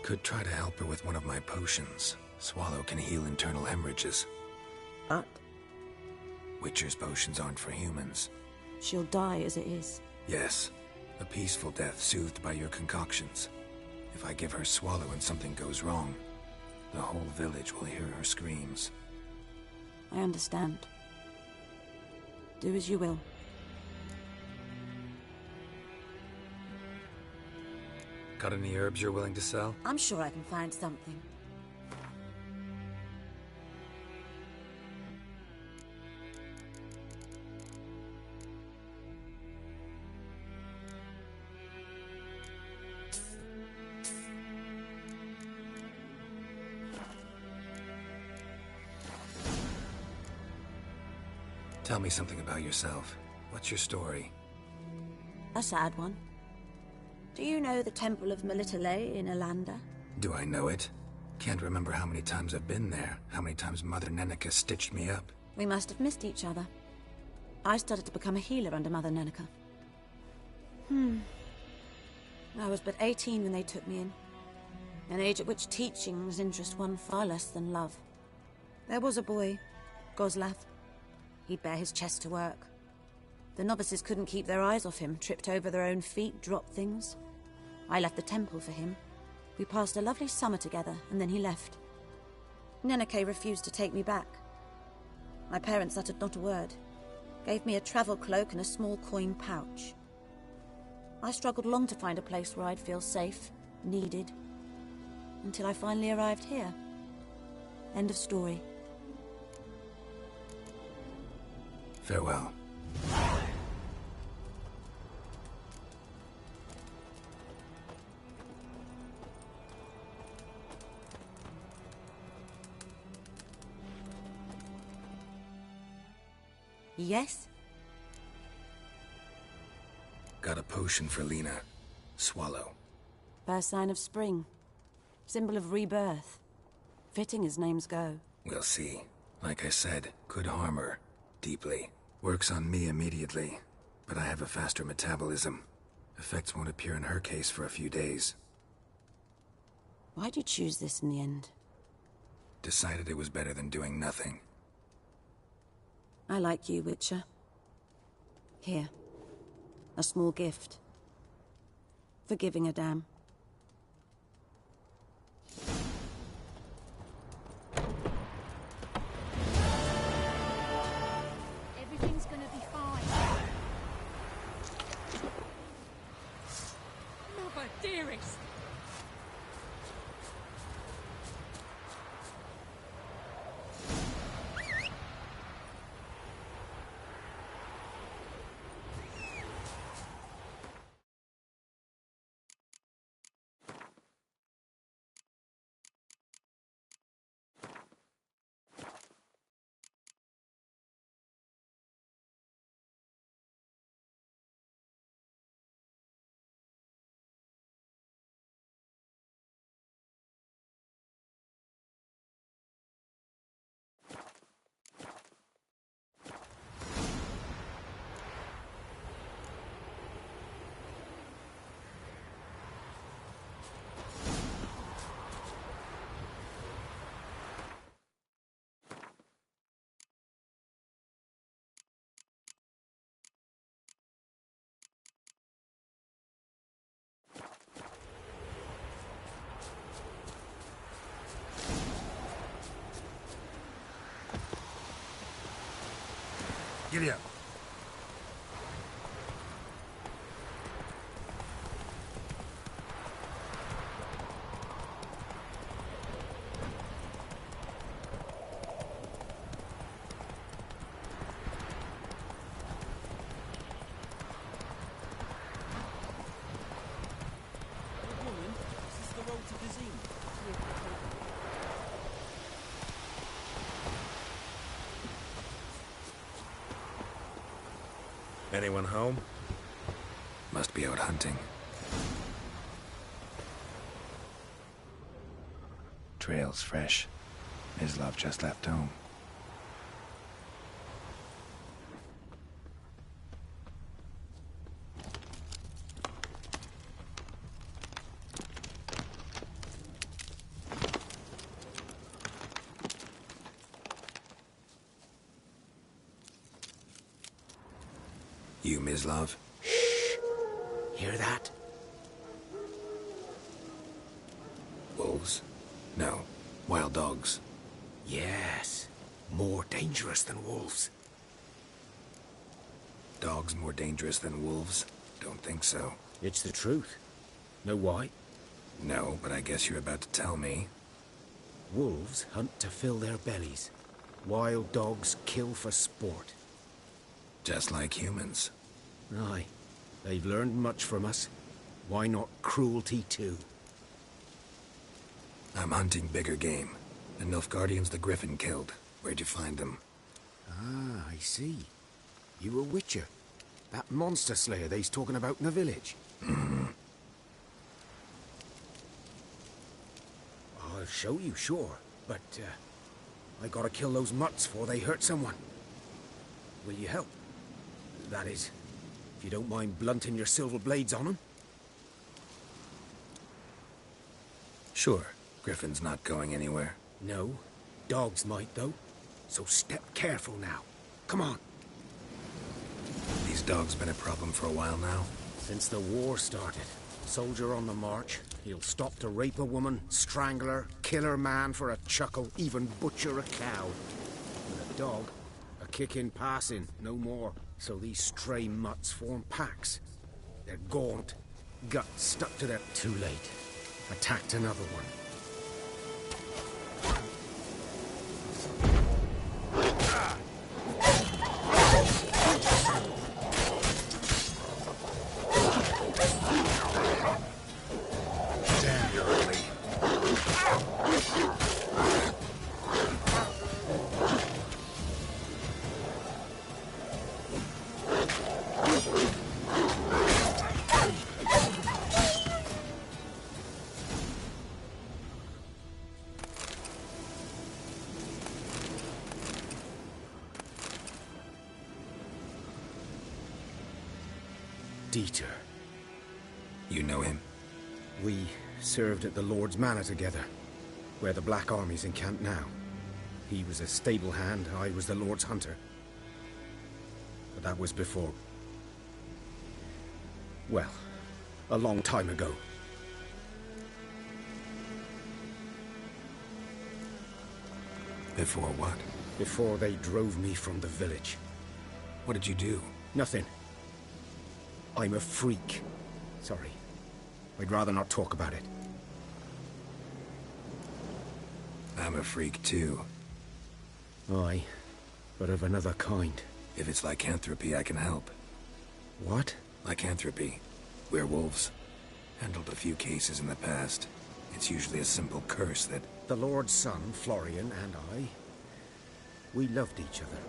Could try to help her with one of my potions. Swallow can heal internal hemorrhages. But? Witcher's potions aren't for humans. She'll die as it is. Yes. A peaceful death soothed by your concoctions. If I give her Swallow and something goes wrong, the whole village will hear her screams. I understand. Do as you will. Got any herbs you're willing to sell? I'm sure I can find something. Tell me something about yourself. What's your story? A sad one. Do you know the Temple of Melitele in Alanda? Do I know it? Can't remember how many times I've been there, how many times Mother Neneka stitched me up. We must have missed each other. I started to become a healer under Mother Neneka. I was but 18 when they took me in. An age at which teachings interest one far less than love. There was a boy, Goslav. He'd bare his chest to work. The novices couldn't keep their eyes off him, tripped over their own feet, dropped things. I left the temple for him. We passed a lovely summer together, and then he left. Neneke refused to take me back. My parents uttered not a word. Gave me a travel cloak and a small coin pouch. I struggled long to find a place where I'd feel safe, needed, until I finally arrived here. End of story. Farewell. Yes? Got a potion for Lena. Swallow. First sign of spring. Symbol of rebirth. Fitting as names go. We'll see. Like I said, could harm her. Deeply. Works on me immediately. But I have a faster metabolism. Effects won't appear in her case for a few days. Why'd you choose this in the end? Decided it was better than doing nothing. I like you, Witcher. Here. A small gift. For giving a damn. Giddy up. Woman, this is the road to Vizine. Anyone home? Must be out hunting. Trail's fresh. Mislav just left home. You, Mislav? Shh! Hear that? Wolves? No. Wild dogs. Yes. More dangerous than wolves. Dogs more dangerous than wolves? Don't think so. It's the truth. Know why? No, but I guess you're about to tell me. Wolves hunt to fill their bellies. Wild dogs kill for sport. Just like humans. Aye. They've learned much from us. Why not cruelty too? I'm hunting bigger game. The Nilfgaardians the Griffin killed. Where'd you find them? Ah, I see. You a witcher. That monster slayer they's talking about in the village. Mm-hmm. I'll show you, sure. But, I gotta kill those mutts before they hurt someone. Will you help? That is, if you don't mind blunting your silver blades on them. Sure. Griffin's not going anywhere. No. Dogs might, though. So step careful now. Come on. These dogs been a problem for a while now? Since the war started. Soldier on the march. He'll stop to rape a woman, strangle her, kill her man for a chuckle, even butcher a cow. But a dog, a kick in passing, no more. So these stray mutts form packs. They're gaunt, guts stuck to their... Too late. Attacked another one. Damn, you're ugly. Dieter. You know him? We served at the Lord's Manor together, where the Black Army's encamped now. He was a stable hand, I was the Lord's hunter. But that was before... well, a long time ago. Before what? Before they drove me from the village. What did you do? Nothing. I'm a freak. Sorry. I'd rather not talk about it. I'm a freak too. Aye, but of another kind. If it's lycanthropy, I can help. What? Lycanthropy. Werewolves. Handled a few cases in the past. It's usually a simple curse that... The Lord's son, Florian, and I... we loved each other.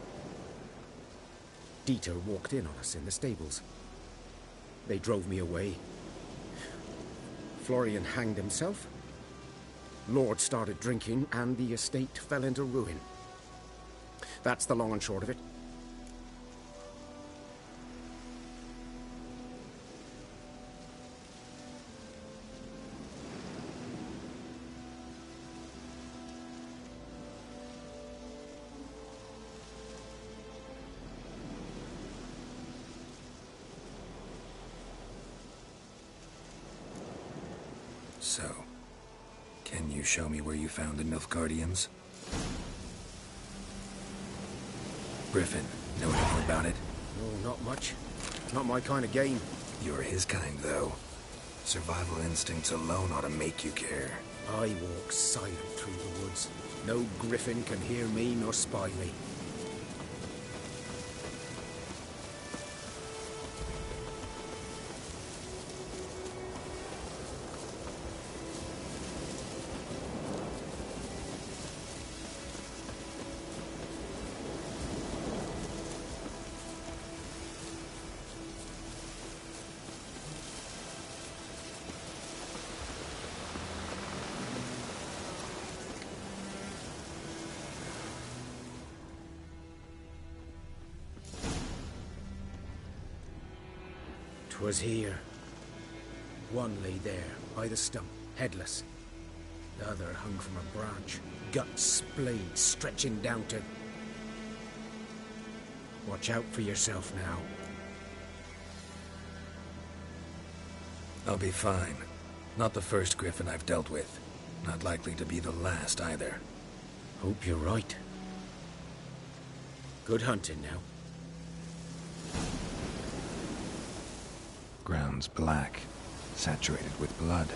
Dieter walked in on us in the stables. They drove me away. Florian hanged himself. Lord started drinking, and the estate fell into ruin. That's the long and short of it. So, can you show me where you found the Nilfgaardians? Griffin, know anything about it? No, not much. Not my kind of game. You're his kind, though. Survival instincts alone ought to make you care. I walk silent through the woods. No griffin can hear me nor spy me. Was here. One lay there, by the stump, headless. The other hung from a branch, guts splayed, stretching down to... Watch out for yourself now. I'll be fine. Not the first griffin I've dealt with. Not likely to be the last, either. Hope you're right. Good hunting now. Ground's black, saturated with blood.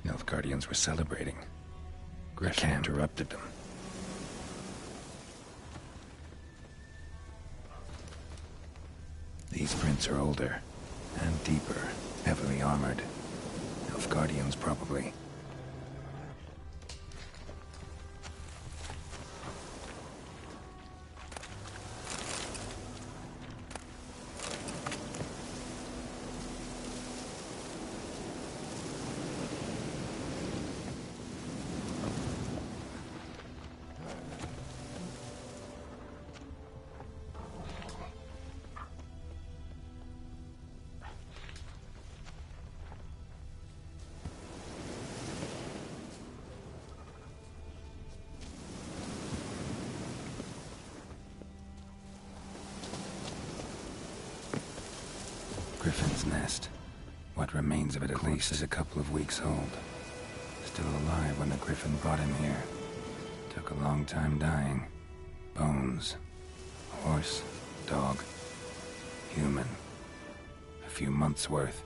Nilfgaardians were celebrating. Griffin interrupted them. These prints are older, and deeper, heavily armored. Nilfgaardians, probably. Griffin's nest. What remains of it, at least, is a couple of weeks old. Still alive when the griffin brought him here. Took a long time dying. Bones. Horse. Dog. Human. A few months' worth.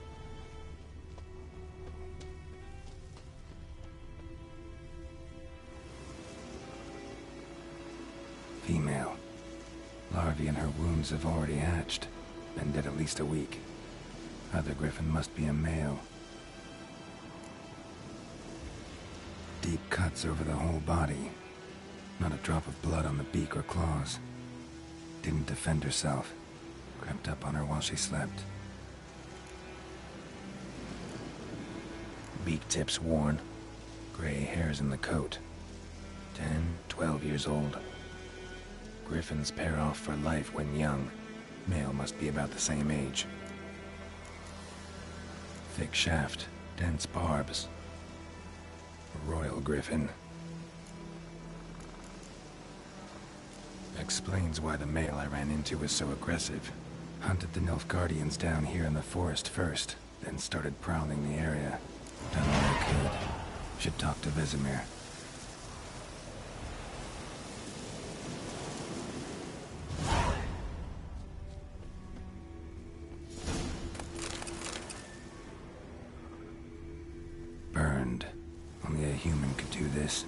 Female. Larvae in her wounds have already hatched. Been dead at least a week. Other griffin must be a male. Deep cuts over the whole body. Not a drop of blood on the beak or claws. Didn't defend herself. Crept up on her while she slept. Beak tips worn. Gray hairs in the coat. 10, 12 years old. Griffins pair off for life when young. Male must be about the same age. Thick shaft, dense barbs. A royal griffin. Explains why the male I ran into was so aggressive. Hunted the Nilfgaardians down here in the forest first, then started prowling the area. Done all I could. Should talk to Vesemir. Burned. Only a human could do this.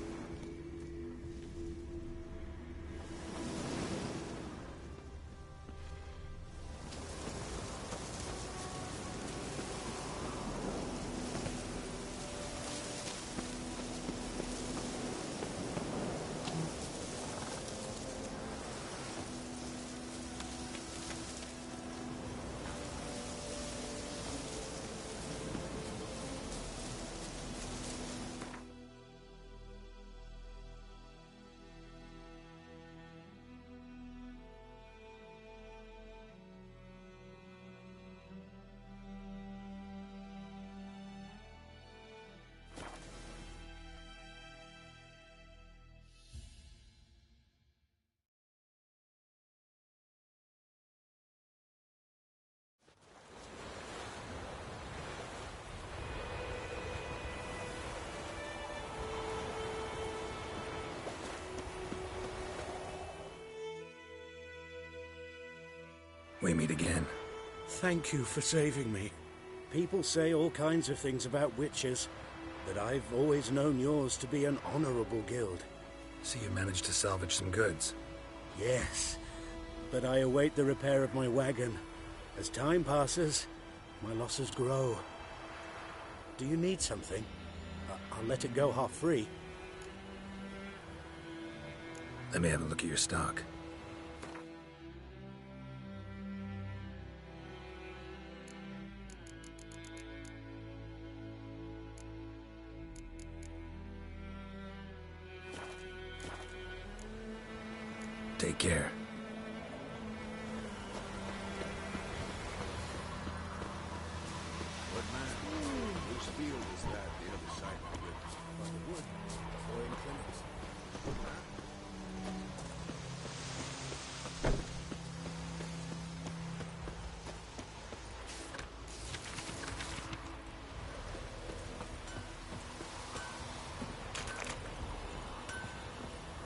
we meet again. Thank you for saving me. People say all kinds of things about witches, but I've always known yours to be an honorable guild. So you managed to salvage some goods? Yes, but I await the repair of my wagon. As time passes, my losses grow. Do you need something? I'll let it go half-free. Let me have a look at your stock. Take care. What man? Whose field is that the other side of the river? By the wood or in clinics? What man?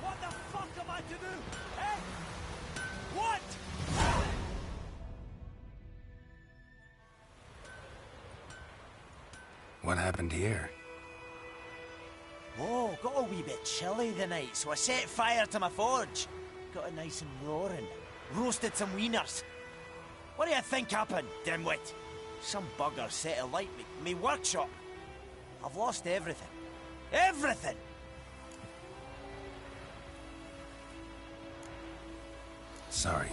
What the fuck am I to do? Eh? What? What happened here? Oh, got a wee bit chilly the night, so I set fire to my forge. Got it nice and roaring. Roasted some wieners. What do you think happened, dimwit? Some bugger set alight me workshop. I've lost everything. Everything! Sorry.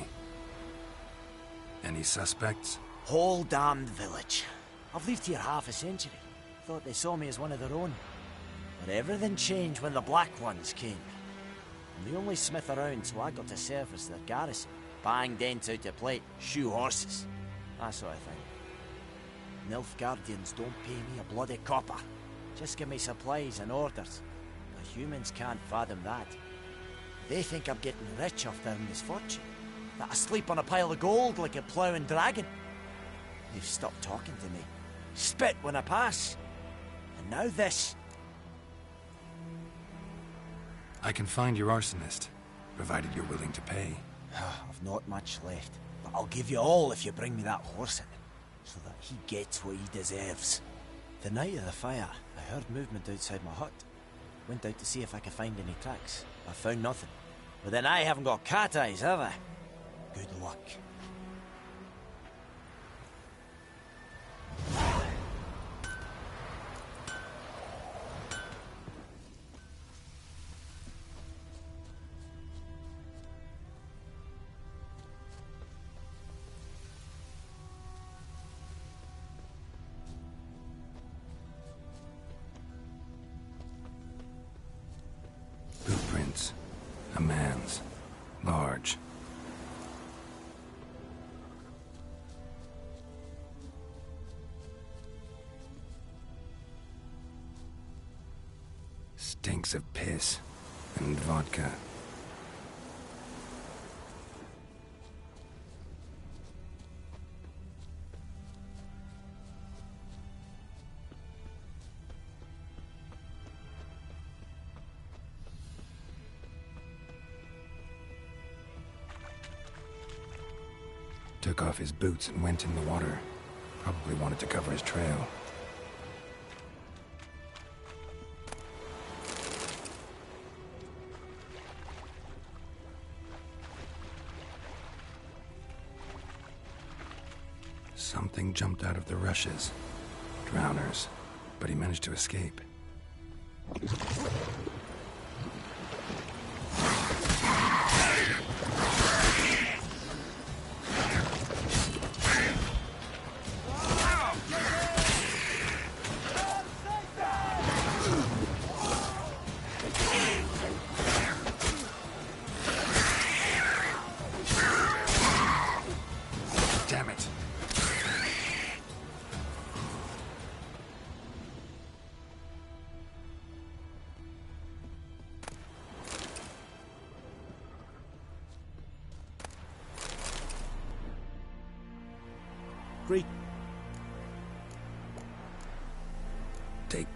Any suspects? Whole damned village. I've lived here half a century. Thought they saw me as one of their own. But everything changed when the Black Ones came. I'm the only smith around, so I got to serve as their garrison. Bang dents out to plate, shoe horses. That sort of thing. Nilfgaardians don't pay me a bloody copper. Just give me supplies and orders. The humans can't fathom that. They think I'm getting rich off their misfortune. That I sleep on a pile of gold like a ploughing dragon. They've stopped talking to me. Spit when I pass. And now this. I can find your arsonist, provided you're willing to pay. I've not much left, but I'll give you all if you bring me that horse in, so that he gets what he deserves. The night of the fire, I heard movement outside my hut. Went out to see if I could find any tracks. I found nothing. But then I haven't got cat eyes, have I? Good luck. Footprints. A man's. Large. Stinks of piss and vodka. Took off his boots and went in the water. Probably wanted to cover his trail. Something jumped out of the rushes. Drowners. But he managed to escape. Damn it. Great. Take.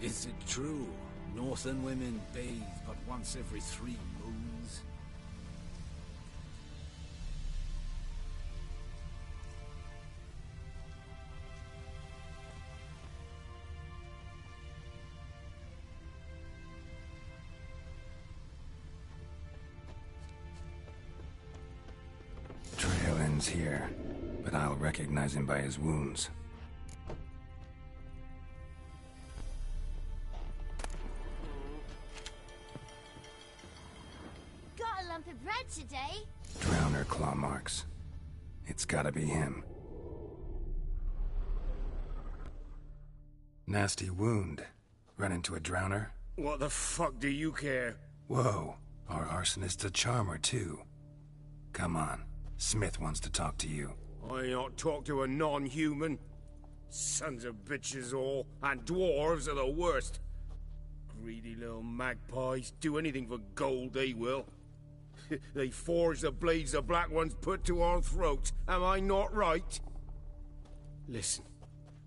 Is it true? Northern women bathe but once every 3 moons. Trail ends here, but I'll recognize him by his wounds. Got a lump of bread today? Drowner claw marks. It's gotta be him. Nasty wound. Run into a drowner? What the fuck do you care? Whoa, our arsonist's a charmer too. Come on, Smith wants to talk to you. I not talk to a non-human. Sons of bitches all, and dwarves are the worst. Greedy little magpies, do anything for gold they will. They forge the blades the Black Ones put to our throats, am I not right? Listen,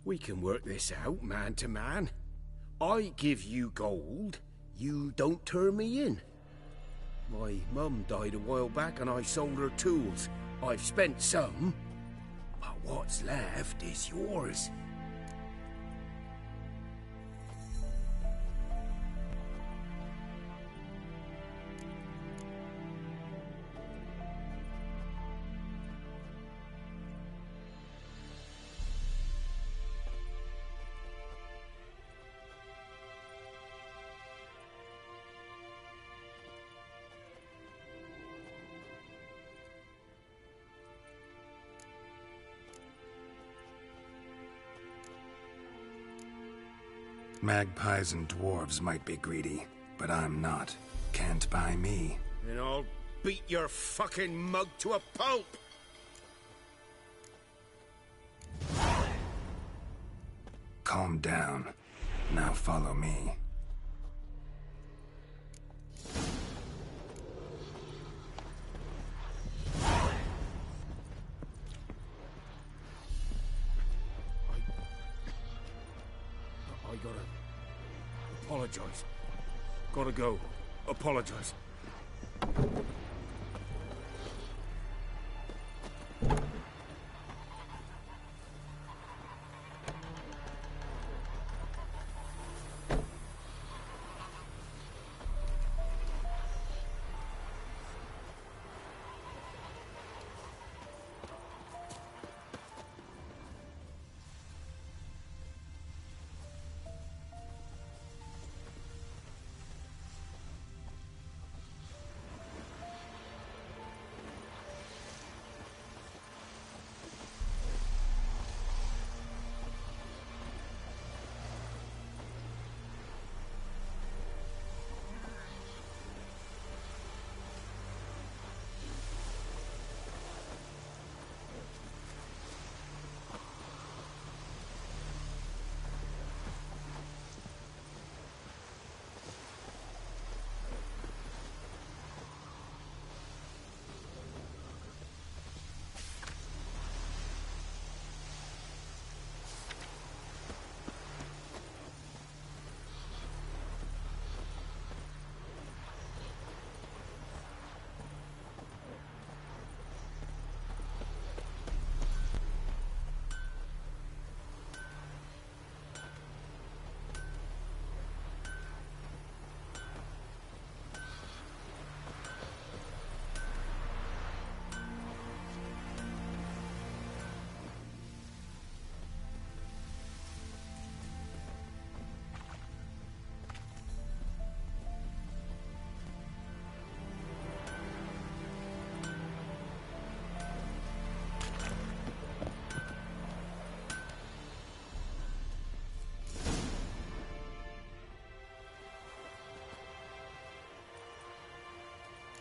we can work this out man to man. I give you gold, you don't turn me in. My mum died a while back and I sold her tools. I've spent some, but what's left is yours. Magpies and dwarves might be greedy, but I'm not. Can't buy me. Then I'll beat your fucking mug to a pulp! Calm down. Now follow me. I gotta apologize. Gotta go. Apologize.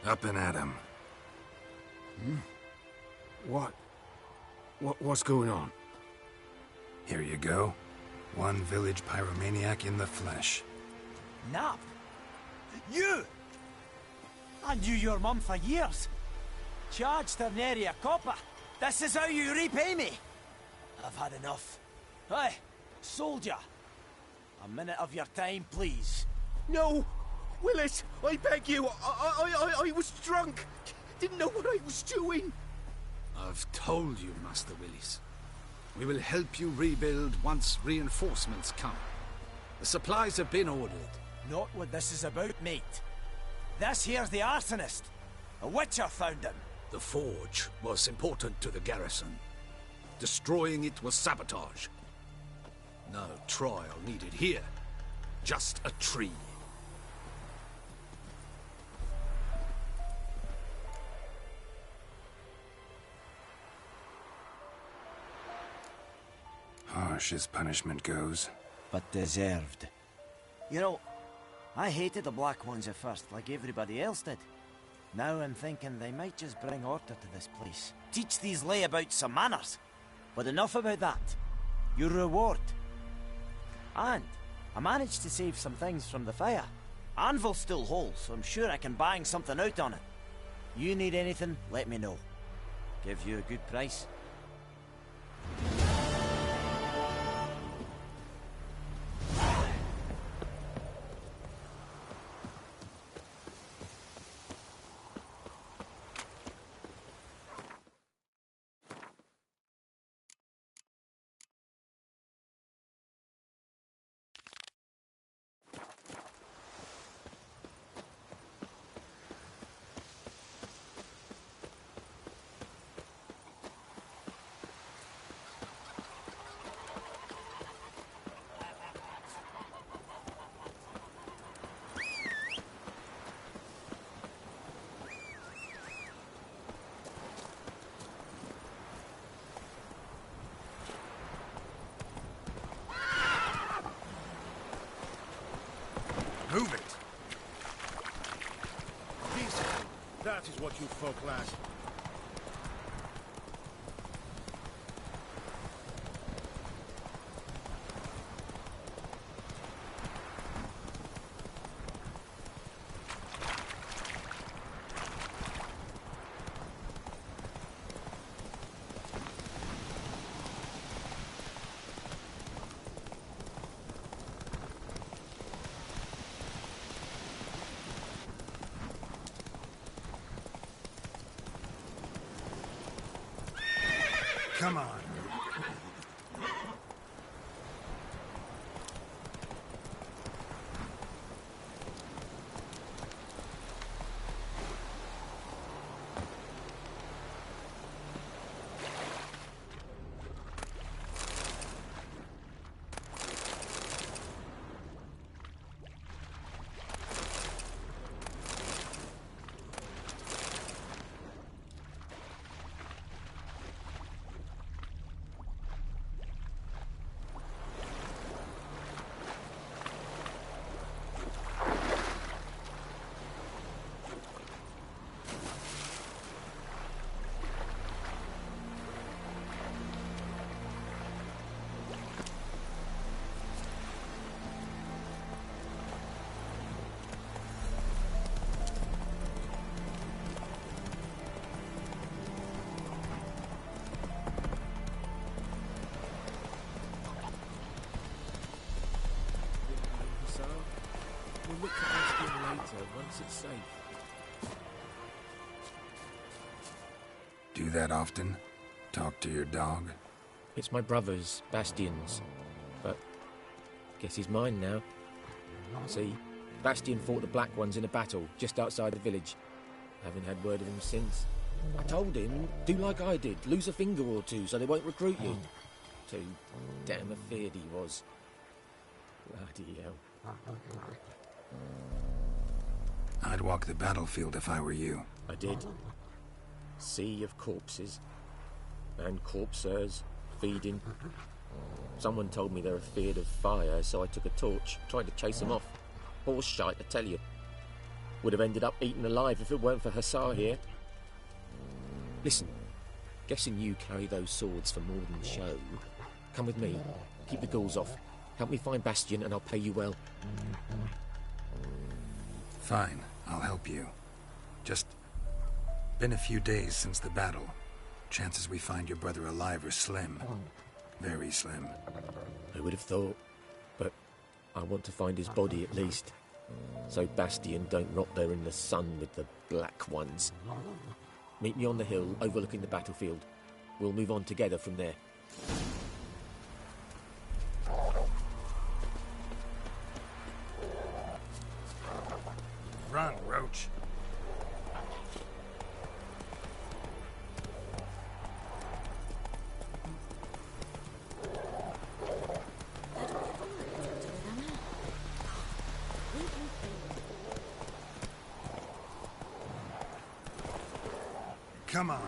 Up and at him. What's going on? Here you go. One village pyromaniac in the flesh. Nap? You? I knew your mum for years. Charged her nary a copper. This is how you repay me. I've had enough. Hey, soldier. A minute of your time, please. No! Willis, I beg you! I was drunk! Didn't know what I was doing! I've told you, Master Willis. We will help you rebuild once reinforcements come. The supplies have been ordered. Not what this is about, mate. This here's the arsonist. A witcher found him. The forge was important to the garrison. Destroying it was sabotage. No trial needed here. Just a tree. Harsh as punishment goes. But deserved. You know, I hated the Black Ones at first, like everybody else did. Now I'm thinking they might just bring order to this place. Teach these layabouts some manners. But enough about that. Your reward. And I managed to save some things from the fire. Anvil's still whole, so I'm sure I can bang something out on it. You need anything, let me know. Give you a good price. Move it! Peaceful. That is what you folk lack. Come on. We'll look at Bastion later, once it's safe. Do that often? Talk to your dog? It's my brother's, Bastion's. But guess he's mine now. See, Bastion fought the Black Ones in a battle just outside the village. Haven't had word of him since. I told him, do like I did, lose a finger or two so they won't recruit you. Too damn afeard he was. Bloody hell. I'd walk the battlefield if I were you. I did. Sea of corpses. And corpsers, feeding. Someone told me they're afeard of fire, so I took a torch, tried to chase them off. Horse shite, I tell you. Would have ended up eaten alive if it weren't for Hussar here. Listen, guessing you carry those swords for more than show. Come with me, keep the ghouls off. Help me find Bastion and I'll pay you well. Fine, I'll help you. Just been a few days since the battle. Chances we find your brother alive are slim. Very slim. I would have thought, but I want to find his body at least. So Bastion don't rot there in the sun with the Black Ones. Meet me on the hill overlooking the battlefield. We'll move on together from there. Run, Roach. Come on.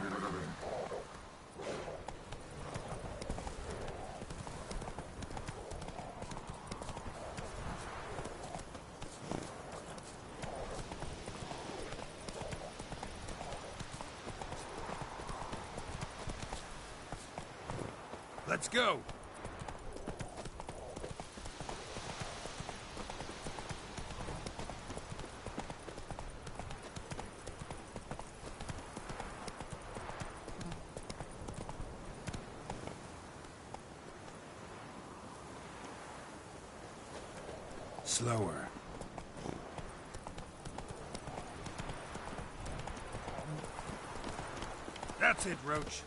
Let's go. Slower. That's it, Roach.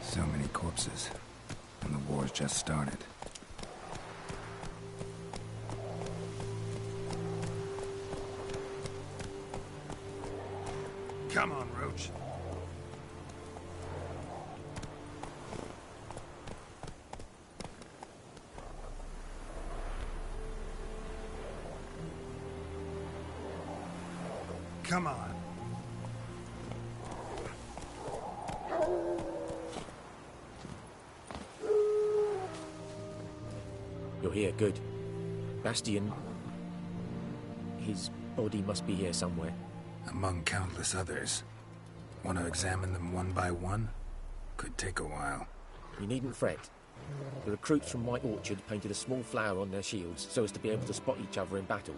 So many corpses, and the war's just started. Come on, Roach. Come on. You're here, good. Bastion... his body must be here somewhere. Among countless others. Want to examine them one by one? Could take a while. You needn't fret. The recruits from White Orchard painted a small flower on their shields so as to be able to spot each other in battle.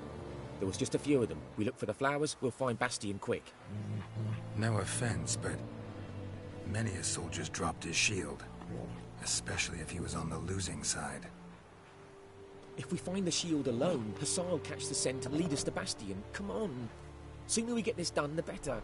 There was just a few of them. We look for the flowers, we'll find Bastion quick. No offense, but many a soldier's dropped his shield. Especially if he was on the losing side. If we find the shield alone, Hassan will catch the scent and lead us to Bastion. Come on. Sooner we get this done, the better.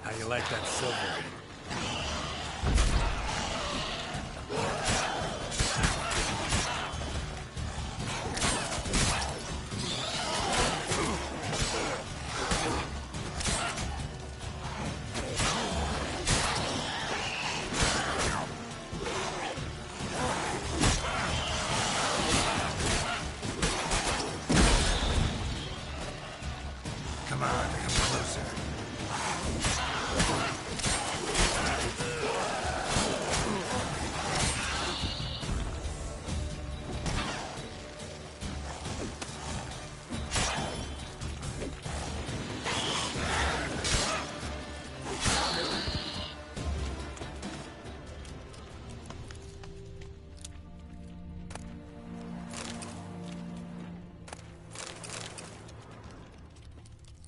How you like that silver? Come on, come closer.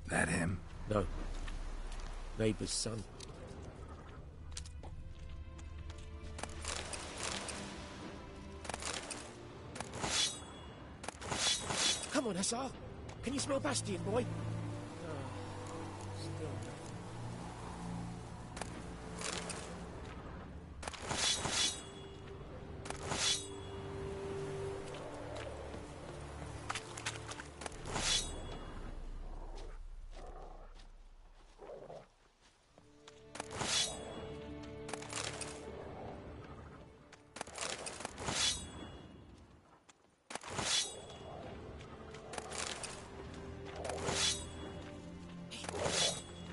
That him? No. Neighbour's son. Come on, Hussar. Can you smell Bastion, boy?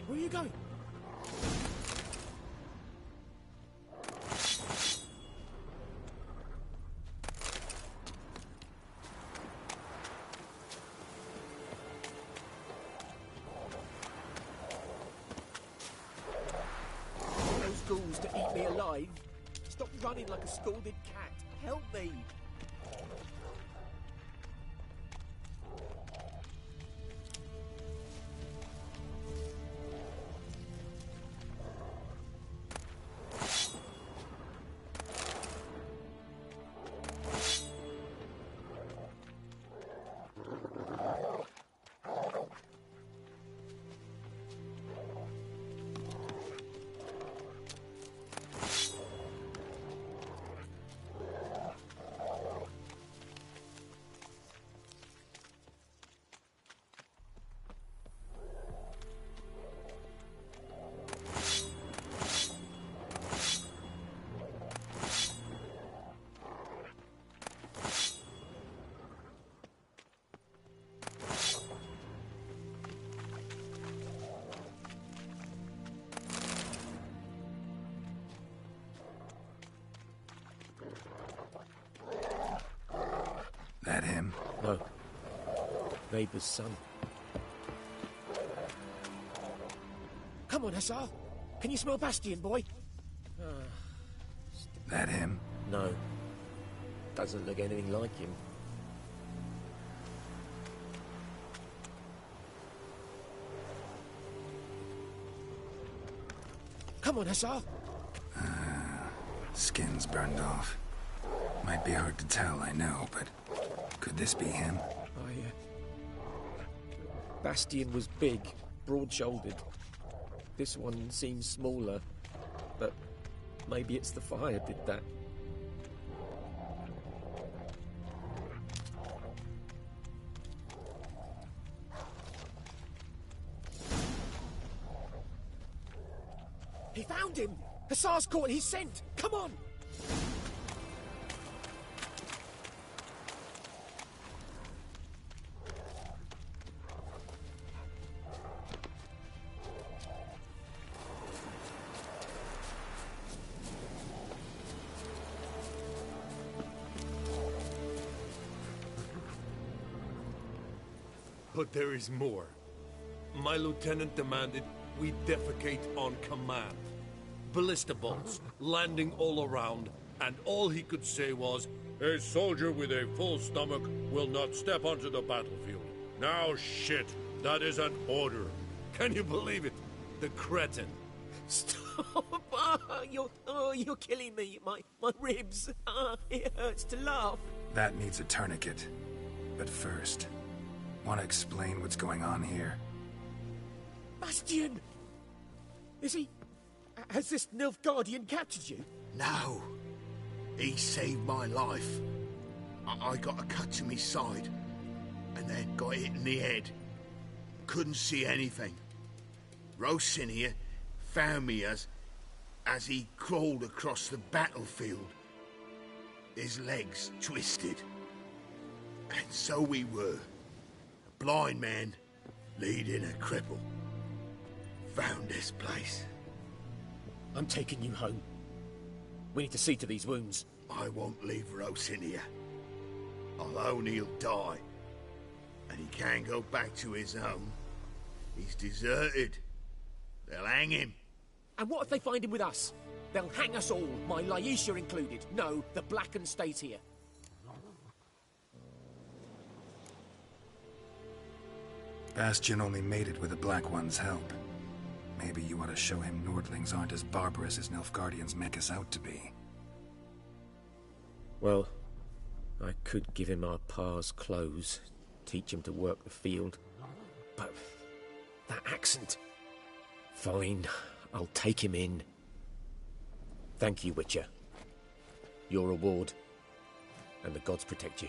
Where are you going? Those ghouls to eat me alive. Stop running like a scalded cat. Help me. That him? No. Neighbour's son. Come on, Hussar. Can you smell Bastion, boy? That him? No. Doesn't look anything like him. Come on, Hussar. Skin's burned off. Might be hard to tell, I know, but could this be him? Bastion was big, broad-shouldered. This one seems smaller, but maybe it's the fire did that. He found him! Hussar's caught his scent! Come on! But there is more. My lieutenant demanded we defecate on command. Ballista bolts, landing all around, and all he could say was, "A soldier with a full stomach will not step onto the battlefield." Now shit, that is an order. Can you believe it? The cretin. Stop! You're killing me. My ribs. It hurts to laugh. That needs a tourniquet. But first, want to explain what's going on here? Bastion! Is he... Has this Nilfgaardian captured you? No. He saved my life. I got a cut to my side, and then got hit in the head. Couldn't see anything. Rosinia found me as he crawled across the battlefield. His legs twisted. And so we were. A blind man leading a cripple. Found this place. I'm taking you home. We need to see to these wounds. I won't leave Rosinia. Alone he'll die. And he can't go back to his home. He's deserted. They'll hang him. And what if they find him with us? They'll hang us all, my Laisha included. No, the Blacken stays here. Bastion only made it with the Black One's help. Maybe you ought to show him Nordlings aren't as barbarous as Nilfgaardians make us out to be. Well, I could give him our pa's clothes, teach him to work the field. But that accent... Fine, I'll take him in. Thank you, Witcher. Your reward, and the gods protect you.